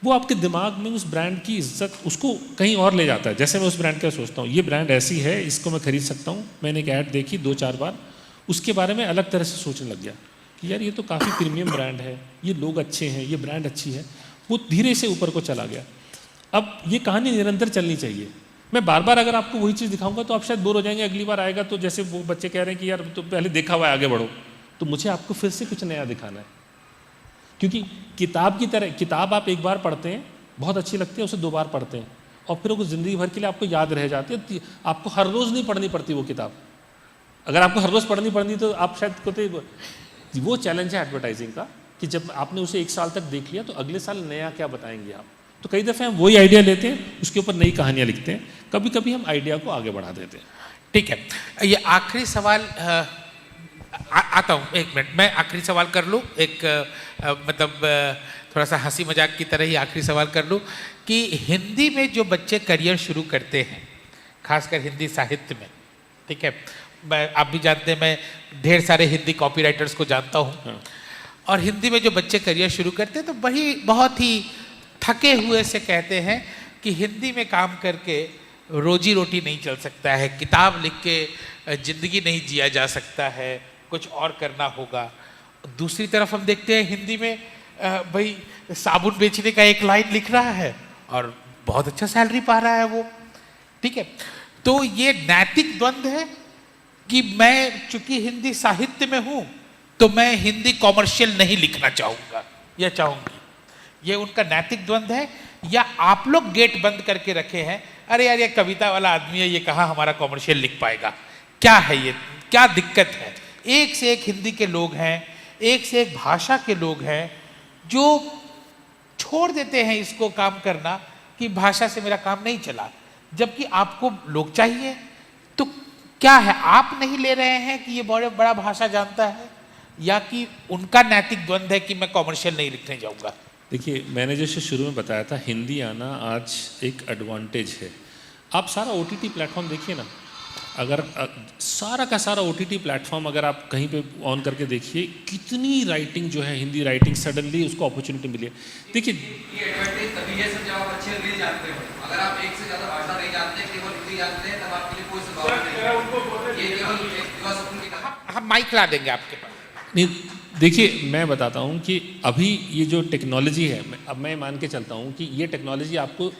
वो आपके दिमाग में उस ब्रांड की इज्जत उसको कहीं और ले जाता है। जैसे मैं उस ब्रांड का सोचता हूँ, ये ब्रांड ऐसी है, इसको मैं खरीद सकता हूँ। मैंने एक ऐड देखी 2-4 बार, उसके बारे में अलग तरह से सोचने लग गया कि यार ये तो काफ़ी प्रीमियम ब्रांड है, ये लोग अच्छे हैं, ये ब्रांड अच्छी है। वो धीरे से ऊपर को चला गया। अब ये कहानी निरंतर चलनी चाहिए। मैं बार बार अगर आपको वही चीज़ दिखाऊंगा तो आप शायद बोर हो जाएंगे। अगली बार आएगा तो जैसे वो बच्चे कह रहे हैं कि यार तो पहले देखा हुआ है, आगे बढ़ो, तो मुझे आपको फिर से कुछ नया दिखाना है। क्योंकि किताब की तरह, किताब आप एक बार पढ़ते हैं, बहुत अच्छी लगती है, उसे 2 बार पढ़ते हैं और फिर वो ज़िंदगी भर के लिए आपको याद रह जाती है। आपको हर रोज़ नहीं पढ़नी पड़ती वो किताब। अगर आपको हर रोज़ पढ़नी पड़ती तो आप शायद कहते। वो चैलेंज है एडवर्टाइजिंग का कि जब आपने उसे 1 साल तक देख लिया तो अगले साल नया क्या बताएंगे आप। तो कई दफ़े हम वही आइडिया लेते हैं, उसके ऊपर नई कहानियाँ लिखते हैं, कभी कभी हम आइडिया को आगे बढ़ा देते हैं। ठीक है, ये आखिरी सवाल आता हूँ, 1 मिनट, मैं आखिरी सवाल कर लूँ। एक मतलब थोड़ा सा हंसी मजाक की तरह ही आखिरी सवाल कर लूँ कि हिंदी में जो बच्चे करियर शुरू करते हैं, खासकर हिंदी साहित्य में, ठीक है, आप भी जानते हैं, मैं ढेर सारे हिंदी कॉपीराइटर्स को जानता हूँ। हाँ। और हिंदी में जो बच्चे करियर शुरू करते हैं तो वही बहुत ही थके हुए से कहते हैं कि हिंदी में काम करके रोजी रोटी नहीं चल सकता है, किताब लिख के ज़िंदगी नहीं जिया जा सकता है, कुछ और करना होगा। दूसरी तरफ हम देखते हैं हिंदी में भाई साबुन बेचने का 1 लाइन लिख रहा है और बहुत अच्छा सैलरी पा रहा है वो, ठीक है। तो ये नैतिक द्वंद्व है कि मैं चूंकि हिंदी साहित्य में हूँ तो मैं हिंदी कॉमर्शियल नहीं लिखना चाहूँगा या चाहूँगी, ये उनका नैतिक द्वंद्व है। या आप लोग गेट बंद करके रखे हैं, अरे यार ये कविता वाला आदमी है, ये कहाँ हमारा कॉमर्शियल लिख पाएगा। क्या है ये, क्या दिक्कत है? एक से एक हिंदी के लोग हैं, एक से एक भाषा के लोग हैं जो छोड़ देते हैं इसको काम करना कि भाषा से मेरा काम नहीं चला, जबकि आपको लोग चाहिए। तो क्या है, आप नहीं ले रहे हैं कि ये बड़ा भाषा जानता है, या कि उनका नैतिक द्वंद्व है कि मैं कॉमर्शियल नहीं लिखने जाऊंगा? देखिए, मैंने जैसे शुरू में बताया था, हिंदी आना आज एक एडवांटेज है। आप सारा OTT प्लेटफॉर्म देखिए ना, अगर सारा का सारा OTT प्लेटफॉर्म अगर आप कहीं पे ऑन करके देखिए, कितनी राइटिंग जो है, हिंदी राइटिंग, सडनली उसको अपॉर्चुनिटी मिली है। देखिए, ये एडवांटेज तभी है सर जब आप अच्छे अंग्रेजी जानते हो। अगर आप एक से ज़्यादा भाषा नहीं जानते, केवल हिंदी जानते हैं, तब आपके लिए कोई संभावना नहीं है। ये केवल एक युवा सपन की कहानी। हम माइक ला देंगे आपके पास। नहीं, देखिए मैं बताता हूँ कि अभी ये जो टेक्नोलॉजी है, अब मैं मान के चलता हूँ कि ये टेक्नोलॉजी आपको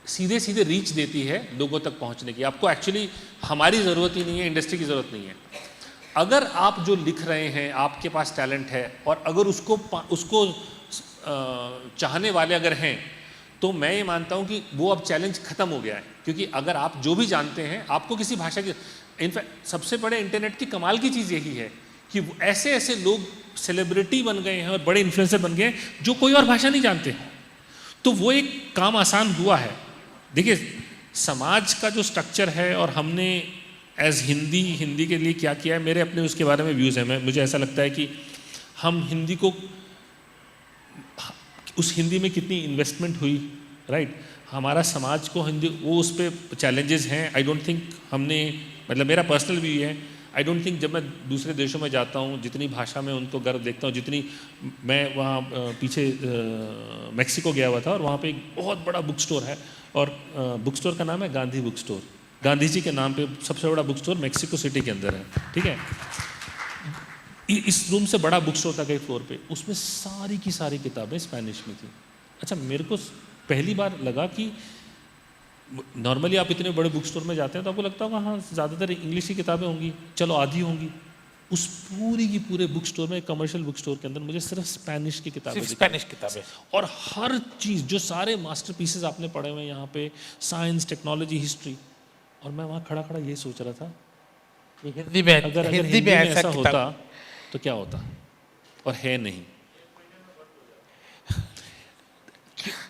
सीधे सीधे रीच देती है लोगों तक पहुँचने की। आपको एक्चुअली हमारी ज़रूरत ही नहीं है, इंडस्ट्री की ज़रूरत नहीं है। अगर आप जो लिख रहे हैं, आपके पास टैलेंट है और अगर उसको चाहने वाले अगर हैं, तो मैं ये मानता हूँ कि वो अब चैलेंज ख़त्म हो गया है। क्योंकि अगर आप जो भी जानते हैं, आपको किसी भाषा की, इनफैक्ट सबसे बड़े इंटरनेट की कमाल की चीज़ यही है कि ऐसे ऐसे लोग सेलिब्रिटी बन गए हैं और बड़े इन्फ्लुएंसर बन गए हैं जो कोई और भाषा नहीं जानते। तो वो एक काम आसान हुआ है। देखिए, समाज का जो स्ट्रक्चर है और हमने एज हिंदी के लिए क्या किया है, मेरे अपने उसके बारे में व्यूज़ हैं। मुझे ऐसा लगता है कि हम हिंदी को, उस हिंदी में कितनी इन्वेस्टमेंट हुई, राइट, हमारा समाज को हिंदी, वो उस पर चैलेंजेस हैं। आई डोंट थिंक हमने, मतलब मेरा पर्सनल व्यू है, आई डोंट थिंक जब मैं दूसरे देशों में जाता हूँ, जितनी भाषा में उनको गर्व देखता हूँ, जितनी मैं वहाँ पीछे मैक्सिको गया हुआ था और वहाँ पे एक बहुत बड़ा बुक स्टोर है और बुक स्टोर का नाम है गांधी बुक स्टोर। गांधी जी के नाम पे सबसे बड़ा बुक स्टोर मैक्सिको सिटी के अंदर है, ठीक है। इस रूम से बड़ा बुक स्टोर था कई फ्लोर पे, उसमें सारी की सारी किताबें स्पेनिश में थी। अच्छा, मेरे को पहली बार लगा कि नॉर्मली आप इतने बड़े बुक स्टोर में जाते हैं तो आपको लगता होगा हाँ ज़्यादातर इंग्लिश की किताबें होंगी, चलो आधी होंगी। उस पूरी की पूरे बुक स्टोर में, कमर्शियल बुक स्टोर के अंदर मुझे सिर्फ स्पेनिश की किताबें सिर्फ दिखी। स्पेनिश किताबें। और हर चीज़, जो सारे मास्टरपीसेस आपने पढ़े हुए हैं यहाँ पे, साइंस, टेक्नोलॉजी, हिस्ट्री, और मैं वहाँ खड़ा खड़ा ये सोच रहा था हिंदी में, अगर हिंदी में ऐसा होता किताब, तो क्या होता, और है नहीं।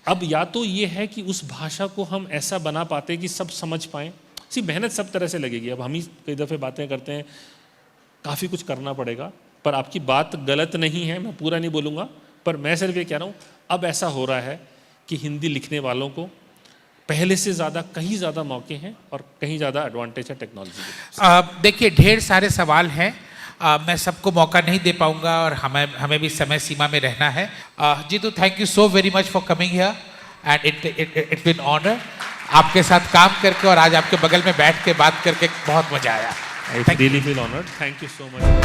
अब या तो ये है कि उस भाषा को हम ऐसा बना पाते कि सब समझ पाएं। मेहनत सब तरह से लगेगी। अब हम ही कई दफ़े बातें करते हैं, काफ़ी कुछ करना पड़ेगा, पर आपकी बात गलत नहीं है, मैं पूरा नहीं बोलूँगा, पर मैं सिर्फ ये कह रहा हूँ अब ऐसा हो रहा है कि हिंदी लिखने वालों को पहले से ज़्यादा, कहीं ज़्यादा मौके हैं और कहीं ज़्यादा एडवांटेज है टेक्नोलॉजी के। देखिए ढेर सारे सवाल हैं, मैं सबको मौका नहीं दे पाऊंगा और हमें भी समय सीमा में रहना है। Jeetu, thank you so very much for coming here and it been honour आपके साथ काम करके, और आज आपके बगल में बैठ के बात करके बहुत मजा आया। I really feel honoured. Thank you so much.